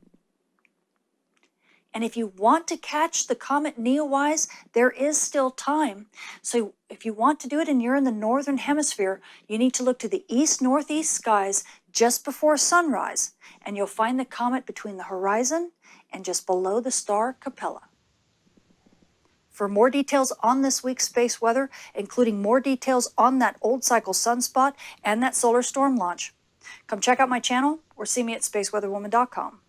And if you want to catch the comet Neowise, there is still time. So if you want to do it and you're in the northern hemisphere, you need to look to the east-northeast skies just before sunrise, and you'll find the comet between the horizon and just below the star Capella. For more details on this week's space weather, including more details on that old cycle sunspot and that solar storm launch, come check out my channel or see me at spaceweatherwoman.com.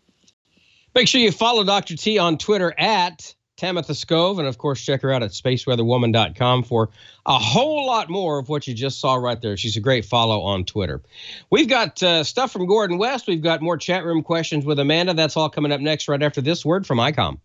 Make sure you follow Dr. T on Twitter at Tamitha Skov, and of course check her out at spaceweatherwoman.com for a whole lot more of what you just saw right there. She's a great follow on Twitter. We've got stuff from Gordon West. We've got more chat room questions with Amanda. That's all coming up next right after this word from Icom.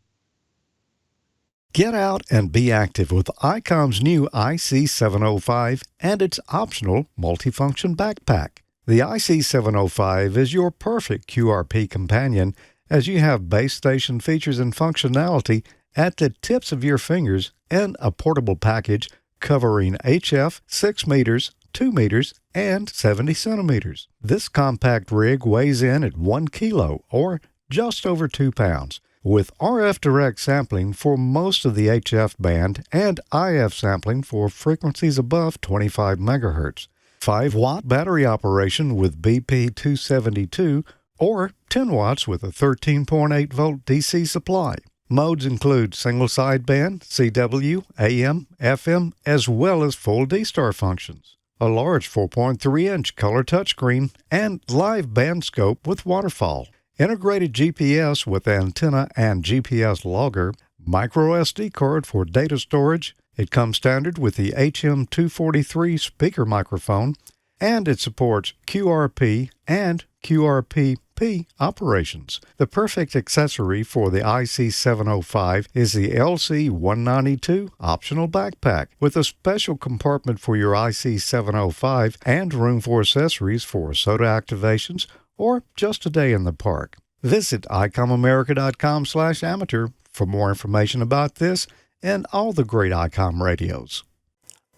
Get out and be active with Icom's new IC705 and its optional multifunction backpack. The IC705 is your perfect QRP companion as you have base station features and functionality at the tips of your fingers and a portable package covering HF 6 meters, 2 meters, and 70 centimeters. This compact rig weighs in at 1 kilo, or just over 2 pounds, with RF direct sampling for most of the HF band and IF sampling for frequencies above 25 megahertz. 5-watt battery operation with BP272, or 10 watts with a 13.8 volt DC supply. Modes include single sideband, CW, AM, FM, as well as full D-Star functions. A large 4.3-inch color touchscreen and live band scope with waterfall. Integrated GPS with antenna and GPS logger. Micro SD card for data storage. It comes standard with the HM243 speaker microphone, and it supports QRP and QRP-P operations. The perfect accessory for the IC705 is the LC192 optional backpack with a special compartment for your IC705 and room for accessories for SOTA activations or just a day in the park. Visit IcomAmerica.com/amateur for more information about this and all the great Icom radios.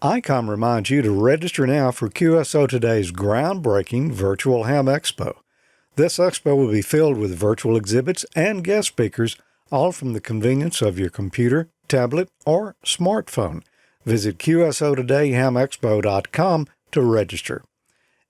Icom reminds you to register now for QSO Today's groundbreaking Virtual Ham Expo. This expo will be filled with virtual exhibits and guest speakers, all from the convenience of your computer, tablet, or smartphone. Visit QSOTodayHamExpo.com to register.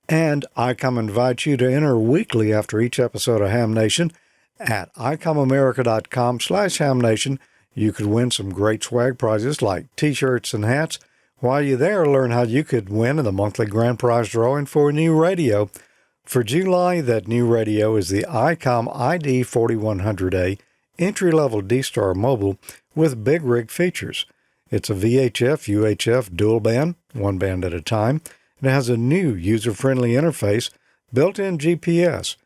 And Icom invites you to enter weekly after each episode of Ham Nation at IcomAmerica.com/HamNation. You could win some great swag prizes like t-shirts and hats. While you're there, learn how you could win in the monthly grand prize drawing for a new radio. For July, that new radio is the Icom ID4100A entry-level D-Star mobile with big rig features. It's a VHF, UHF dual band, one band at a time. It has a new user-friendly interface, built-in GPS,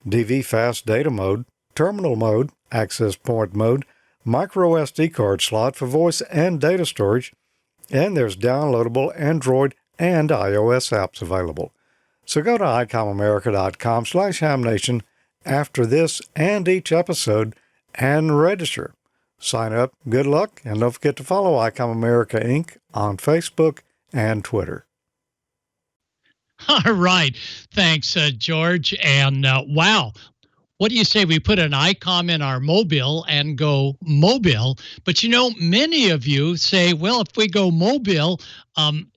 DV fast data mode, terminal mode, access point mode, micro SD card slot for voice and data storage, and there's downloadable Android and iOS apps available. So go to IcomAmerica.com/HamNation after this and each episode and register. Sign up, good luck, and don't forget to follow Icom America Inc. on Facebook and Twitter. All right. Thanks, George. And wow. What do you say we put an Icom in our mobile and go mobile? But you know, many of you say, well, if we go mobile,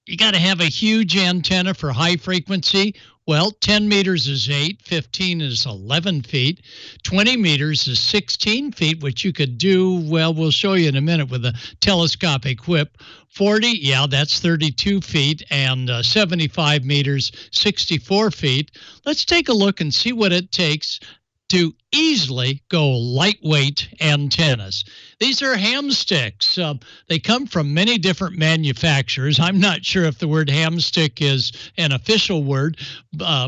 you got to have a huge antenna for high frequency. Well, 10 meters is 8, 15 is 11 feet, 20 meters is 16 feet, which you could do, well, we'll show you in a minute with a telescopic whip. 40, yeah, that's 32 feet, and 75 meters, 64 feet. Let's take a look and see what it takes to easily go lightweight antennas. These are ham sticks. They come from many different manufacturers. I'm not sure if the word ham stick is an official word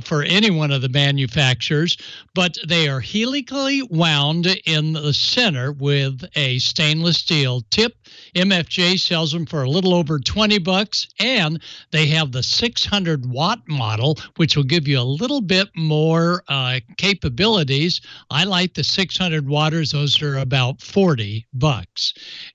for any one of the manufacturers, but they are helically wound in the center with a stainless steel tip. MFJ sells them for a little over $20, and they have the 600-watt model, which will give you a little bit more capabilities. I like the 600 watters. Those are about $40.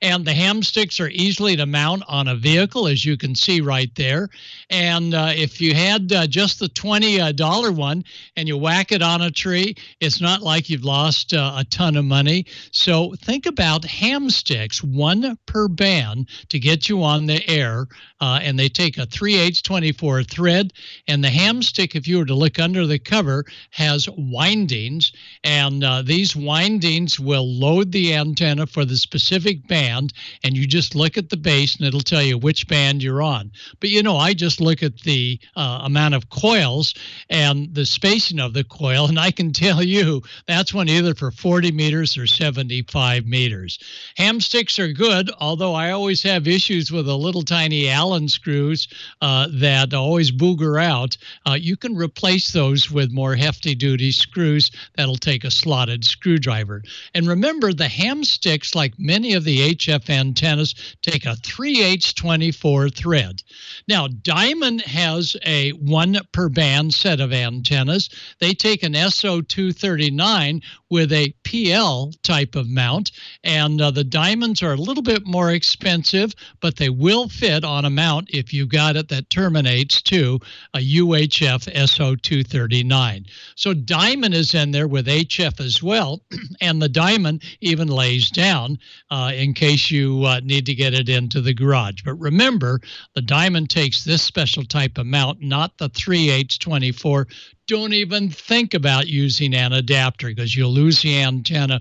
And the ham sticks are easily to mount on a vehicle, as you can see right there. And if you had just the $20 one and you whack it on a tree, it's not like you've lost a ton of money. So think about ham sticks, one per band, to get you on the air. And they take a 3/8-24 thread. And the ham stick, if you were to look under the cover, has windings. And these windings will load the antenna for the specific band, and you just look at the base and it'll tell you which band you're on. But you know, I just look at the amount of coils and the spacing of the coil, and I can tell you that's one either for 40 meters or 75 meters. Ham sticks are good, although I always have issues with the little tiny Allen screws that always booger out. You can replace those with more hefty duty screws that'll take a slotted screwdriver. And remember, the ham sticks, like many of the HF antennas, take a 3/8-24 thread. Now, Diamond has a 1 per band set of antennas. They take an SO239, with a PL type of mount. And the diamonds are a little bit more expensive, but they will fit on a mount if you got it that terminates to a UHF SO239. So diamond is in there with HF as well, and the diamond even lays down in case you need to get it into the garage. But remember, the diamond takes this special type of mount, not the 3/8-24. Don't even think about using an adapter because you'll lose the antenna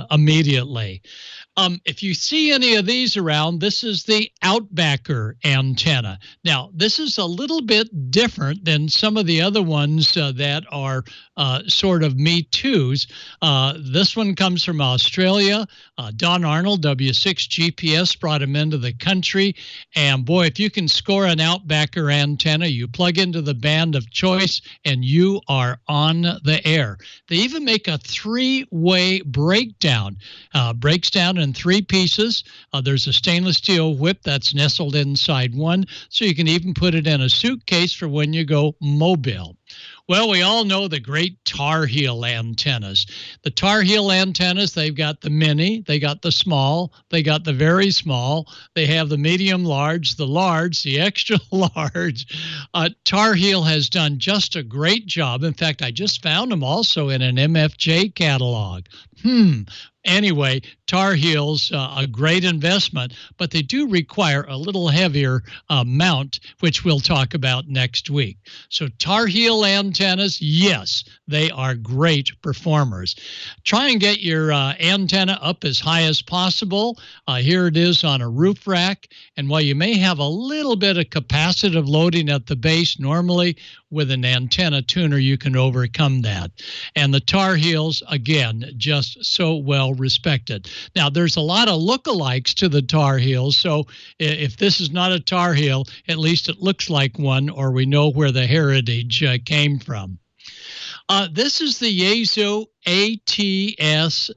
immediately. If you see any of these around, this is the Outbacker antenna. Now, this is a little bit different than some of the other ones that are sort of Me Too's. This one comes from Australia. Don Arnold, W6 GPS, brought him into the country. And boy, if you can score an Outbacker antenna, you plug into the band of choice and you are on the air. They even make a 3-way breakdown. Breaks down in 3 pieces. There's a stainless steel whip that's nestled inside one, so you can even put it in a suitcase for when you go mobile. Well, we all know the great Tar Heel antennas. The Tar Heel antennas, they've got the mini, they got the small, they got the very small, they have the medium large, the extra large. Tar Heel has done just a great job. In fact, I just found them also in an MFJ catalog. Anyway, Tar Heel's a great investment, but they do require a little heavier mount, which we'll talk about next week. So Tar Heel antennas, yes, they are great performers. Try and get your antenna up as high as possible. Here it is on a roof rack. And while you may have a little bit of capacitive loading at the base, normally with an antenna tuner, you can overcome that. And the Tar Heels, again, just so well respected. Now, there's a lot of lookalikes to the Tar Heels, so if this is not a Tar Heel, at least it looks like one, or we know where the heritage came from. This is the Yaesu ATAS,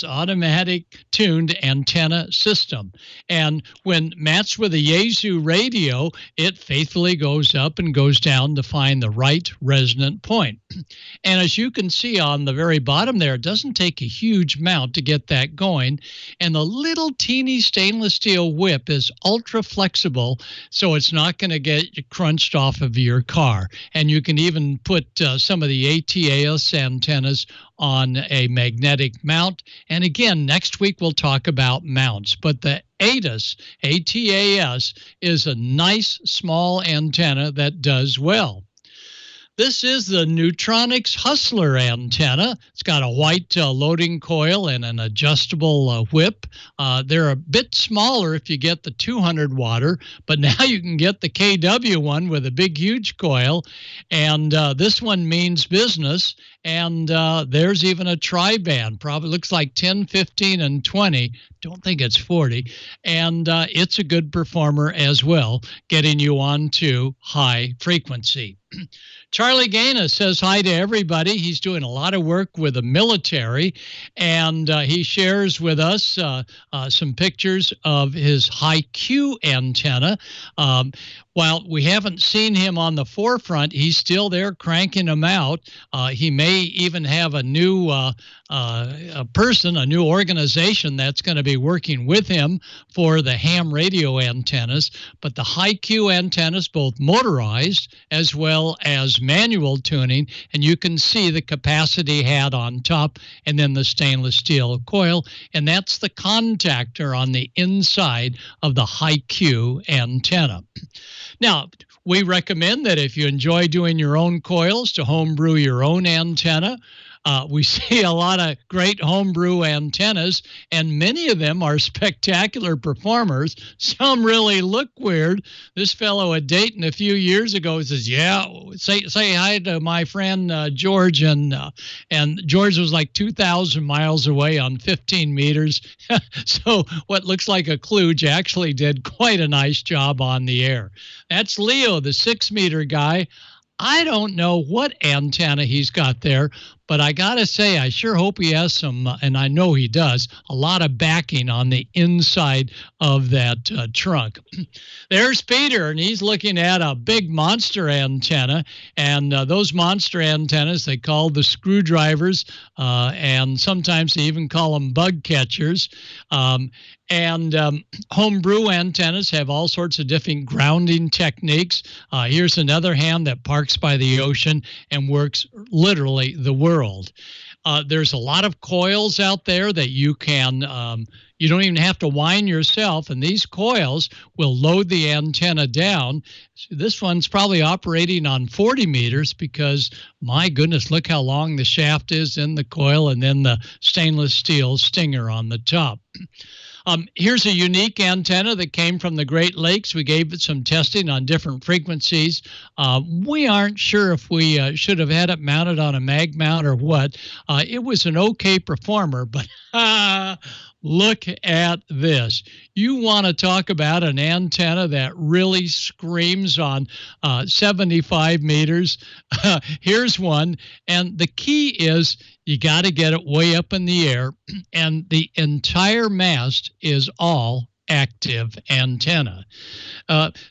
automatic tuned antenna system. And when matched with a Yaesu radio, it faithfully goes up and goes down to find the right resonant point. And as you can see on the very bottom there, it doesn't take a huge mount to get that going. And the little teeny stainless steel whip is ultra flexible, so it's not going to get crunched off of your car. And you can even put some of the ATAS antennas on a magnetic mount. And again, next week we'll talk about mounts. But the ATAS is a nice small antenna that does well. This is the Neutronics Hustler antenna. It's got a white loading coil and an adjustable whip. They're a bit smaller if you get the 200 watter, but now you can get the KW one with a big, huge coil. And this one means business. And there's even a tri-band, probably looks like 10, 15, and 20. Don't think it's 40. And it's a good performer as well, getting you on to high frequency. Charlie Gaina says hi to everybody. He's doing a lot of work with the military, and he shares with us some pictures of his high Q antenna. While we haven't seen him on the forefront, he's still there cranking them out. He may even have a new person, a new organization that's going to be working with him for the ham radio antennas. But the high Q antennas, both motorized as well as manual tuning, and you can see the capacity hat on top and then the stainless steel coil, and that's the contactor on the inside of the high Q antenna. Now, we recommend that if you enjoy doing your own coils, to homebrew your own antenna. We see a lot of great homebrew antennas, and many of them are spectacular performers. Some really look weird. This fellow at Dayton a few years ago says, yeah, say hi to my friend George. And George was like 2,000 miles away on 15 meters. So what looks like a kludge actually did quite a nice job on the air. That's Leo, the 6-meter guy. I don't know what antenna he's got there, But I got to say, I sure hope he has some, and I know he does, a lot of backing on the inside of that trunk. There's Peter, and he's looking at a big monster antenna. And those monster antennas, they call the screwdrivers, and sometimes they even call them bug catchers. Homebrew antennas have all sorts of different grounding techniques. Here's another hand that parks by the ocean and works literally the world. There's a lot of coils out there that you can, you don't even have to wind yourself, and these coils will load the antenna down. So this one's probably operating on 40 meters because, my goodness, look how long the shaft is in the coil, and then the stainless steel stinger on the top. Here's a unique antenna that came from the Great Lakes. We gave it some testing on different frequencies. We aren't sure if we should have had it mounted on a mag mount or what. It was an okay performer, but look at this. You want to talk about an antenna that really screams on 75 meters. Here's one. And the key is you got to get it way up in the air, and the entire mast is all active antenna.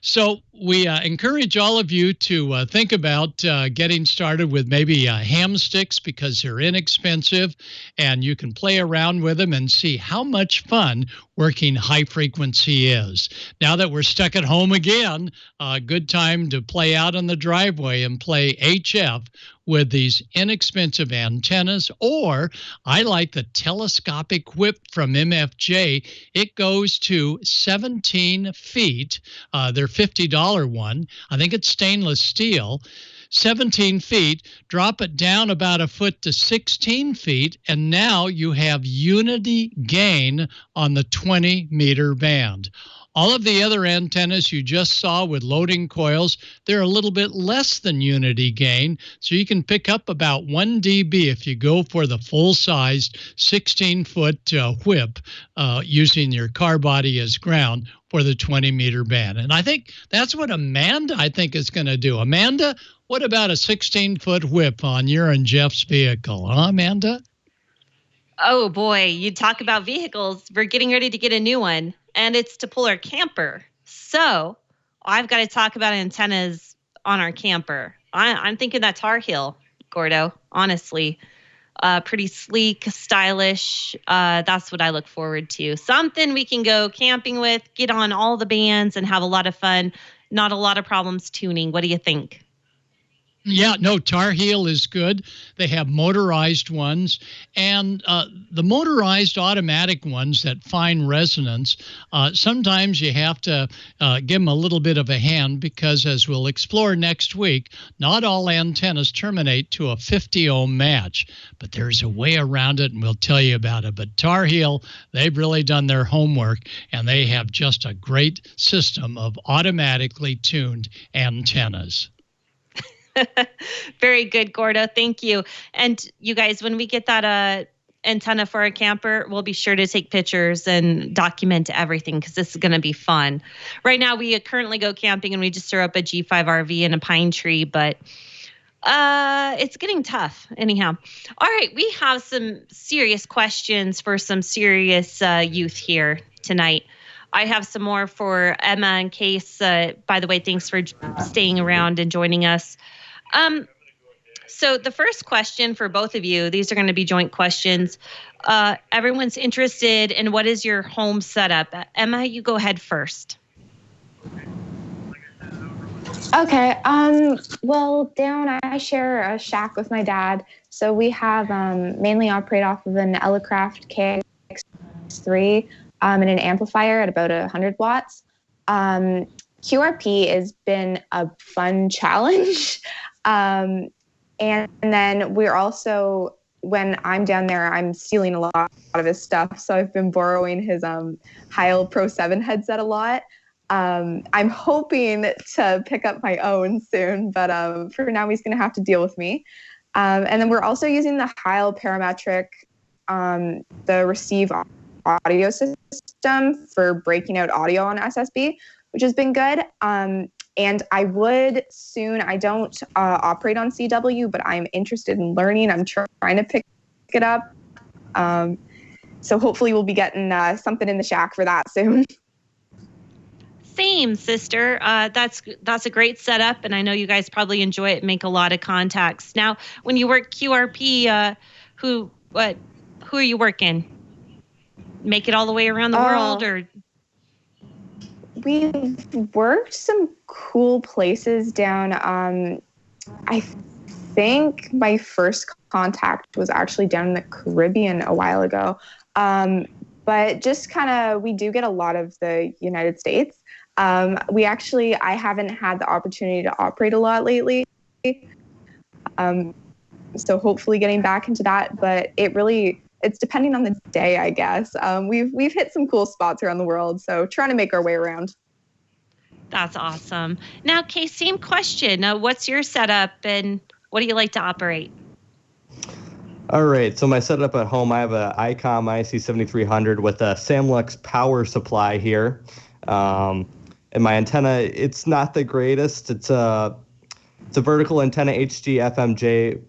So we encourage all of you to think about getting started with maybe ham sticks because they're inexpensive and you can play around with them and see how much fun working high frequency is. Now that we're stuck at home again, a good time to play out in the driveway and play HF with these inexpensive antennas, or I like the telescopic whip from MFJ. It goes to 17 feet. They're $50 one. I think it's stainless steel. 17 feet, drop it down about a foot to 16 feet, and now you have unity gain on the 20-meter band. All of the other antennas you just saw with loading coils, they're a little bit less than unity gain, so you can pick up about 1 dB if you go for the full-sized 16-foot whip using your car body as ground for the 20-meter band. And I think that's what Amanda, is going to do. Amanda, what about a 16-foot whip on your and Jeff's vehicle, huh, Amanda? Oh, boy, you talk about vehicles. We're getting ready to get a new one, and it's to pull our camper. So I've got to talk about antennas on our camper. I'm thinking that Tar Heel, Gordo, honestly. Pretty sleek, stylish. That's what I look forward to. Something we can go camping with, get on all the bands, and have a lot of fun. Not a lot of problems tuning. What do you think? Yeah, no, Tar Heel is good. They have motorized ones, and the motorized automatic ones that find resonance, sometimes you have to give them a little bit of a hand because, as we'll explore next week, not all antennas terminate to a 50 ohm match, but there's a way around it, and we'll tell you about it. But Tar Heel, they've really done their homework, and they have just a great system of automatically tuned antennas. Very good, Gordo. Thank you. And you guys, when we get that antenna for our camper, we'll be sure to take pictures and document everything because this is going to be fun. Right now, we currently go camping and we just throw up a G5 RV and a pine tree, but it's getting tough anyhow. All right, we have some serious questions for some serious youth here tonight. I have some more for Emma in case, by the way, thanks for staying around and joining us. So the first question for both of you, these are going to be joint questions. Everyone's interested in what is your home setup. Emma, you go ahead first. Okay. Well, I share a shack with my dad. So we have mainly operate off of an Elecraft KX3 and an amplifier at about 100 watts. QRP has been a fun challenge. And then we're also, when I'm down there, I'm stealing a lot of his stuff. So I've been borrowing his Heil Pro 7 headset a lot. I'm hoping to pick up my own soon, but for now he's going to have to deal with me. And then we're also using the Heil Parametric, the receive audio system for breaking out audio on SSB, which has been good. And I would soon, I don't operate on CW, but I'm interested in learning. I'm trying to pick it up. So hopefully we'll be getting something in the shack for that soon. Same, sister. That's a great setup, and I know you guys probably enjoy it and make a lot of contacts. Now, when you work QRP, who are you working? Make it all the way around the world, or? We've worked some cool places down. I think my first contact was actually down in the Caribbean a while ago. But just kind of, we do get a lot of the United States. I haven't had the opportunity to operate a lot lately. So hopefully getting back into that, but it's depending on the day, I guess. We've hit some cool spots around the world, so trying to make our way around. That's awesome. Now, Kay, same question. What's your setup and what do you like to operate? All right, so my setup at home, I have a Icom IC7300 with a Samlux power supply here. And my antenna, it's not the greatest. It's a vertical antenna HD FMJ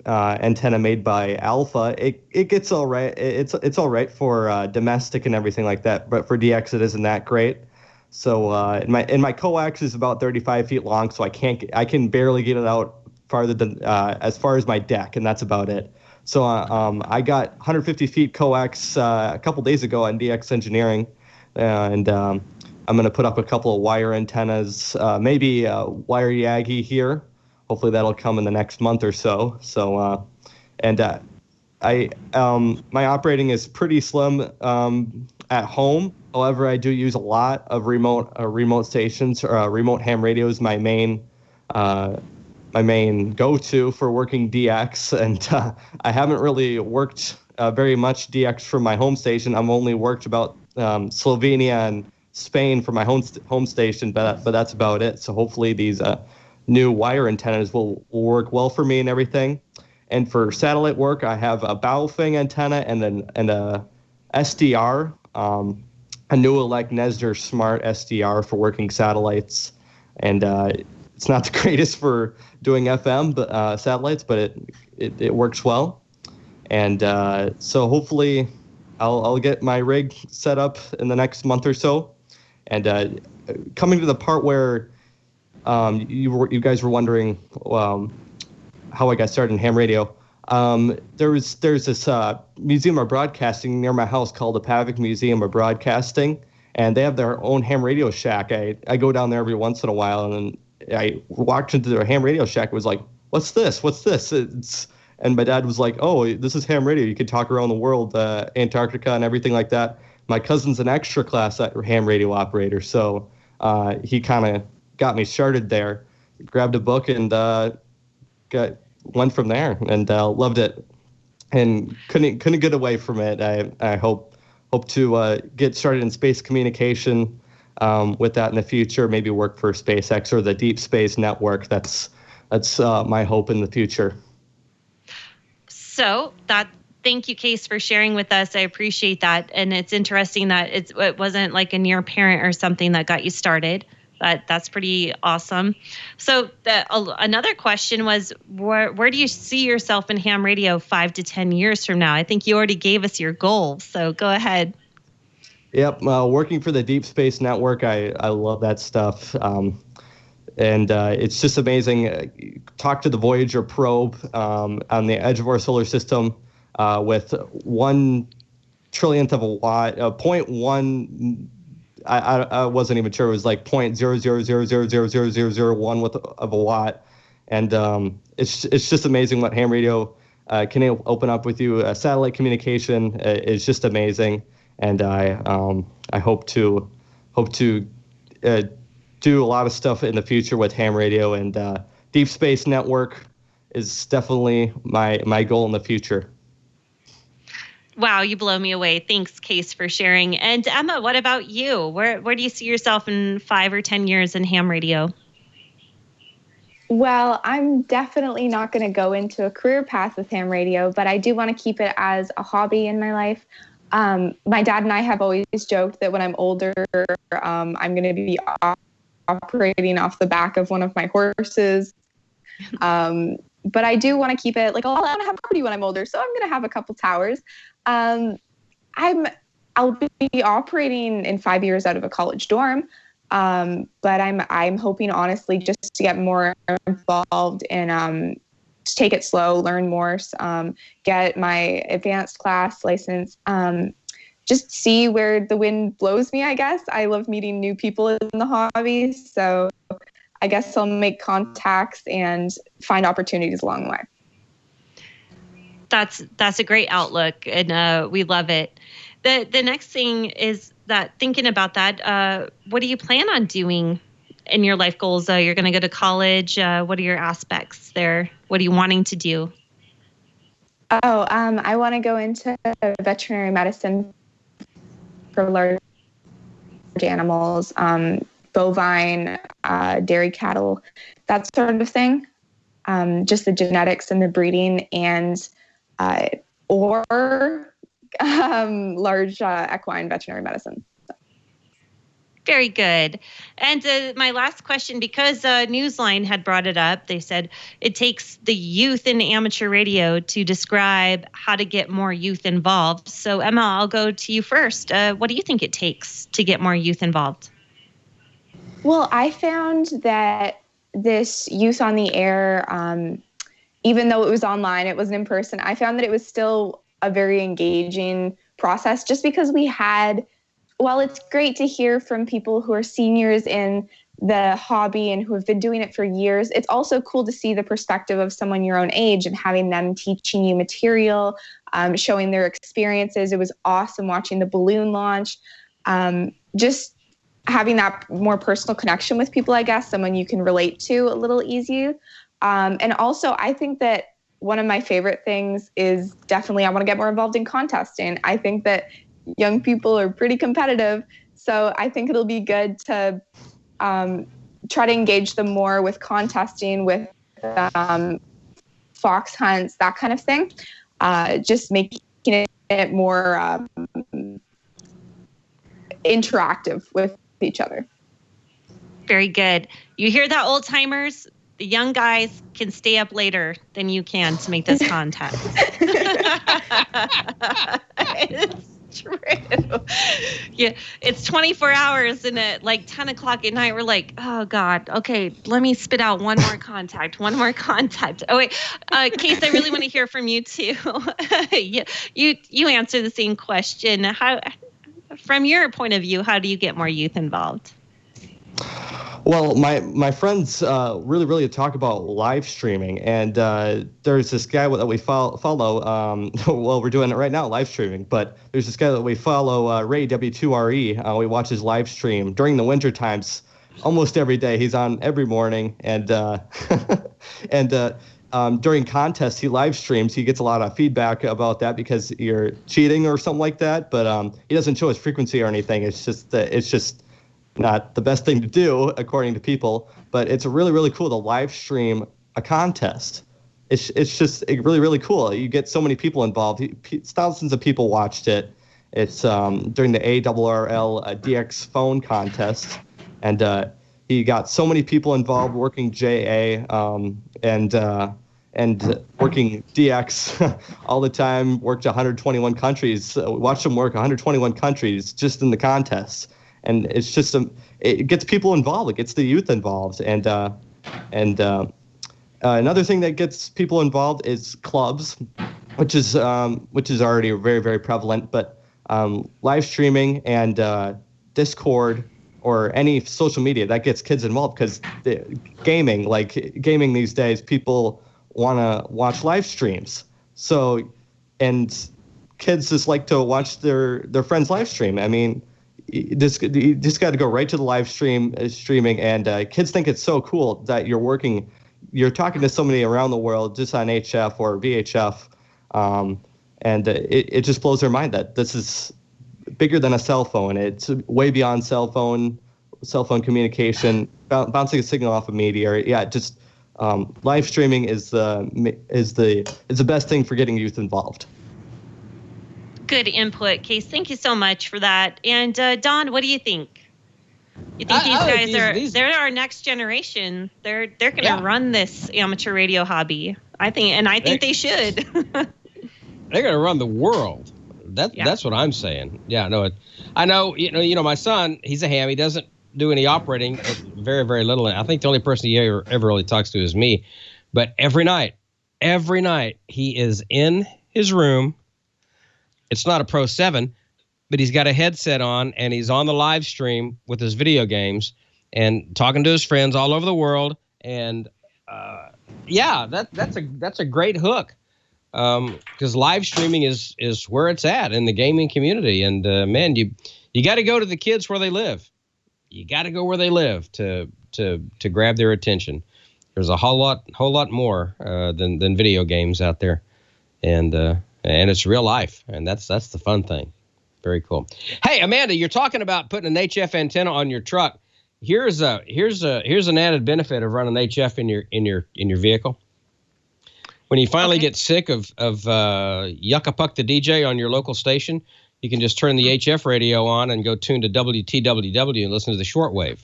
antenna made by Alpha. It gets all right. It's all right for domestic and everything like that, but for DX it isn't that great. So and my coax is about 35 feet long, so I can barely get it out farther than as far as my deck, and that's about it. So I got 150 feet coax a couple days ago on DX Engineering, and I'm going to put up a couple of wire antennas, maybe wire Yagi here. Hopefully that'll come in the next month or so. So, my operating is pretty slim at home. However, I do use a lot of remote stations. Remote ham radio is my main go-to for working DX, and I haven't really worked very much DX from my home station. I've only worked about Slovenia and Spain for my home station, but that's about it. So hopefully these new wire antennas will work well for me and everything. And for satellite work, I have a Baofeng antenna and a SDR, a Newelec Nestor Smart SDR for working satellites. And it's not the greatest for doing FM satellites, but it works well. And so hopefully I'll get my rig set up in the next month or so. And coming to the part where you guys were wondering how I got started in ham radio, there's this Museum of Broadcasting near my house called the Pavic Museum of Broadcasting, and they have their own ham radio shack. I go down there every once in a while, and I walked into their ham radio shack. It was like, what's this? And my dad was like, oh, this is ham radio. You can talk around the world, Antarctica and everything like that. My cousin's an extra class ham radio operator, so he kind of got me started there. Grabbed a book and went from there, and loved it, and couldn't get away from it. I hope to get started in space communication with that in the future. Maybe work for SpaceX or the Deep Space Network. That's my hope in the future. So thank you, Case, for sharing with us. I appreciate that. And it's interesting that it wasn't like a near parent or something that got you started, but that's pretty awesome. So another question was, where do you see yourself in ham radio 5 to 10 years from now? I think you already gave us your goals, so go ahead. Yep, working for the Deep Space Network, I love that stuff. And it's just amazing. Talk to the Voyager probe on the edge of our solar system with 1 trillionth of a watt, 0.1. I wasn't even sure. It was like 0.000000001 of a watt, and it's just amazing what ham radio can open up with you. Satellite communication is just amazing, and I hope to do a lot of stuff in the future with ham radio, and Deep Space Network is definitely my goal in the future. Wow, you blow me away. Thanks, Case, for sharing. And Emma, what about you? Where do you see yourself in 5 or 10 years in ham radio? Well, I'm definitely not going to go into a career path with ham radio, but I do want to keep it as a hobby in my life. My dad and I have always joked that when I'm older, I'm going to be operating off the back of one of my horses. But I do want to keep it like, I want to have property when I'm older, so I'm going to have a couple towers. I'll be operating in 5 years out of a college dorm, but I'm hoping honestly just to get more involved in just take it slow, learn more, get my advanced class license, just see where the wind blows me. I guess I love meeting new people in the hobby, so I guess I'll make contacts and find opportunities along the way. That's a great outlook, and we love it. The next thing is that thinking about that, what do you plan on doing in your life goals? You're going to go to college. What are your aspects there? What are you wanting to do? I want to go into veterinary medicine for large animals, bovine, dairy cattle, that sort of thing. Just the genetics and the breeding, and or large equine veterinary medicine. Very good. And my last question, because Newsline had brought it up, they said it takes the youth in amateur radio to describe how to get more youth involved. So Emma, I'll go to you first. What do you think it takes to get more youth involved? Well, I found that this youth on the air, even though it was online, it wasn't in person, I found that it was still a very engaging process, just because we had, while it's great to hear from people who are seniors in the hobby and who have been doing it for years, it's also cool to see the perspective of someone your own age and having them teaching you material, showing their experiences. It was awesome watching the balloon launch, just having that more personal connection with people, I guess, someone you can relate to a little easier. And also, I think that one of my favorite things is definitely I want to get more involved in contesting. I think that young people are pretty competitive, so I think it'll be good to try to engage them more with contesting, with fox hunts, that kind of thing. Just making it more interactive with each other. Very good. You hear that, old timers? The young guys can stay up later than you can to make this contest. It's true. Yeah, it's 24 hours, and at like 10 o'clock at night, we're like, oh God, okay, let me spit out one more contact. Oh wait, Case, I really want to hear from you too. You answer the same question. How, from your point of view, how do you get more youth involved? Well, my friends really talk about live streaming, and there's this guy that we follow. Well, we're doing it right now, live streaming. But there's this guy that we follow, Ray W2RE. We watch his live stream during the winter times, almost every day. He's on every morning, and during contests he live streams. He gets a lot of feedback about that because you're cheating or something like that. But he doesn't show his frequency or anything. It's just not the best thing to do, according to people, but it's really cool to live stream a contest. It's just really cool. You get so many people involved. Thousands of people watched it. It's during the ARRL DX phone contest, and he got so many people involved working JA and working DX all the time. Worked 121 countries. Watched him work 121 countries just in the contest. And it's just it gets people involved. It gets the youth involved, and another thing that gets people involved is clubs, which is already very prevalent. But live streaming and Discord or any social media that gets kids involved, because gaming these days, people want to watch live streams. So, and kids just like to watch their friends live stream. I mean, you just got to go right to the live streaming, and kids think it's so cool that you're talking to somebody around the world just on HF or VHF, and it just blows their mind that this is bigger than a cell phone. It's way beyond cell phone communication, bouncing a signal off a meteor. Yeah, just live streaming is the best thing for getting youth involved. Good input, Case. Thank you so much for that. And Don, what do you think? You think these guys they're our next generation. They're going to run this amateur radio hobby. I think they should. They're going to run the world. That's what I'm saying. Yeah, no, I know. You know, my son, he's a ham. He doesn't do any operating, very, very little. I think the only person he ever really talks to is me. But every night, he is in his room. It's not a Pro 7, but he's got a headset on, and he's on the live stream with his video games and talking to his friends all over the world. And that's a great hook, because live streaming is where it's at in the gaming community. And man, you got to go to the kids where they live. You got to go where they live to grab their attention. There's a whole lot more than video games out there, and it's real life, and that's the fun thing. Very cool. Hey, Amanda, you're talking about putting an HF antenna on your truck. Here's an added benefit of running HF in your vehicle. When you finally get sick of Yucca Puck the DJ on your local station, you can just turn the HF radio on and go tune to WTWW and listen to the shortwave.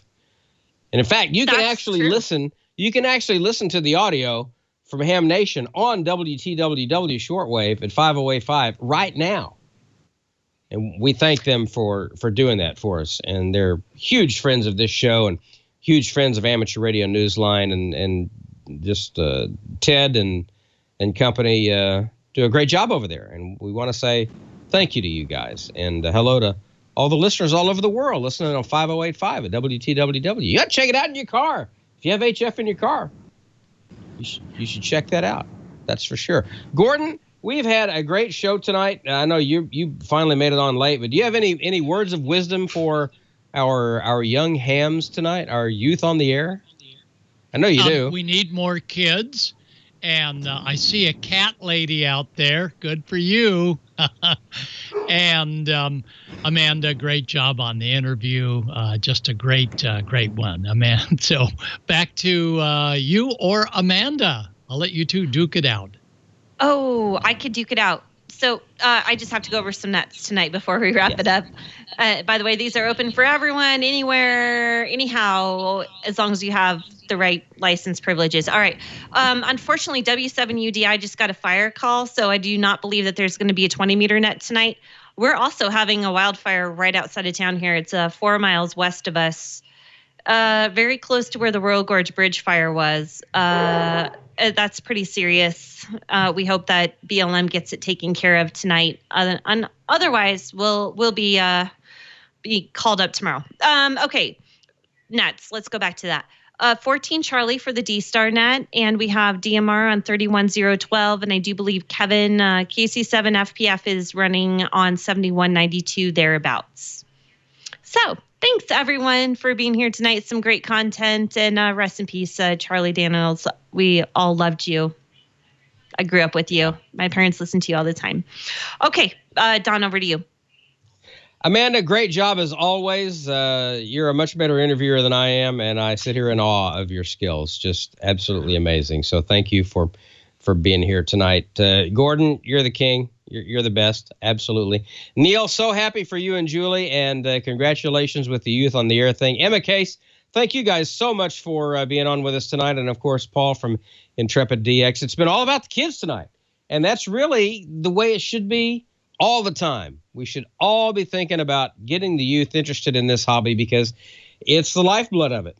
And in fact, you can actually listen. You can actually listen to the audio from Ham Nation on WTWW shortwave at 5085 right now. And we thank them for doing that for us. And they're huge friends of this show and huge friends of Amateur Radio Newsline, and just Ted and company do a great job over there. And we want to say thank you to you guys. And hello to all the listeners all over the world listening on 5085 at WTWW. You got to check it out in your car. If you have HF in your car, you should check that out. That's for sure. Gordon, we've had a great show tonight. I know you finally made it on late, but do you have any words of wisdom for our young hams tonight, our youth on the air? I know you do. We need more kids. And I see a cat lady out there. Good for you. And Amanda, great job on the interview. Just a great one, Amanda. So back to you or Amanda. I'll let you two duke it out. Oh, I could duke it out. So I just have to go over some nuts tonight before we wrap it up. By the way, these are open for everyone, anywhere, anyhow, as long as you have the right license privileges. All right. Unfortunately, W7UDI just got a fire call, so I do not believe that there's going to be a 20-meter net tonight. We're also having a wildfire right outside of town here. It's 4 miles west of us, very close to where the Royal Gorge Bridge fire was. That's pretty serious. We hope that BLM gets it taken care of tonight. Otherwise, we'll be called up tomorrow. Okay, nets. Let's go back to that. 14 Charlie for the D-Star net, and we have DMR on 31012, and I do believe Kevin KC7 FPF is running on 7192 thereabouts. So thanks everyone for being here tonight. Some great content, and rest in peace, Charlie Daniels. We all loved you. I grew up with you. My parents listened to you all the time. Okay, Don, over to you. Amanda, great job as always. You're a much better interviewer than I am, and I sit here in awe of your skills. Just absolutely amazing. So thank you for being here tonight. Gordon, you're the king. You're the best. Absolutely. Neal, so happy for you and Julie, and congratulations with the Youth on the Air thing. Emma Case, thank you guys so much for being on with us tonight. And, of course, Paul from Intrepid DX. It's been all about the kids tonight, and that's really the way it should be all the time. We should all be thinking about getting the youth interested in this hobby, because it's the lifeblood of it.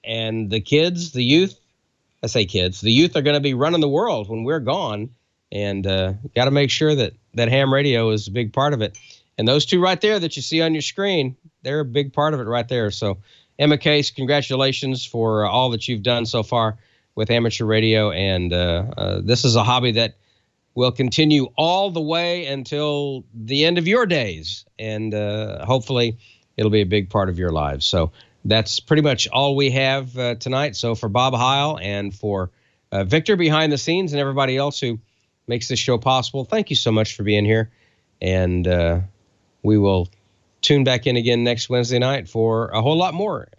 And the kids, the youth, I say kids, the youth are going to be running the world when we're gone. And got to make sure that ham radio is a big part of it. And those two right there that you see on your screen, they're a big part of it right there. So, Emma Case, congratulations for all that you've done so far with amateur radio. And this is a hobby that will continue all the way until the end of your days. And hopefully it'll be a big part of your lives. So that's pretty much all we have tonight. So for Bob Heil and for Victor behind the scenes and everybody else who makes this show possible, thank you so much for being here. And we will tune back in again next Wednesday night for a whole lot more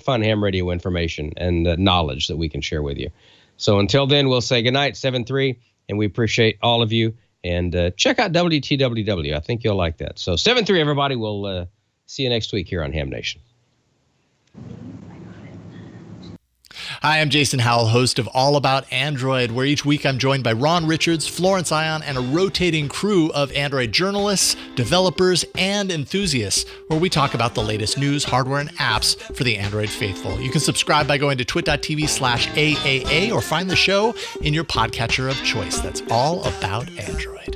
fun ham radio information and knowledge that we can share with you. So until then, we'll say goodnight, 7-3, and we appreciate all of you. And check out WTWW. I think you'll like that. So 7-3, everybody. We'll see you next week here on Ham Nation. Hi, I'm Jason Howell, host of All About Android, where each week I'm joined by Ron Richards, Florence Ion, and a rotating crew of Android journalists, developers, and enthusiasts, where we talk about the latest news, hardware, and apps for the Android faithful. You can subscribe by going to twit.tv/AAA or find the show in your podcatcher of choice. That's All About Android.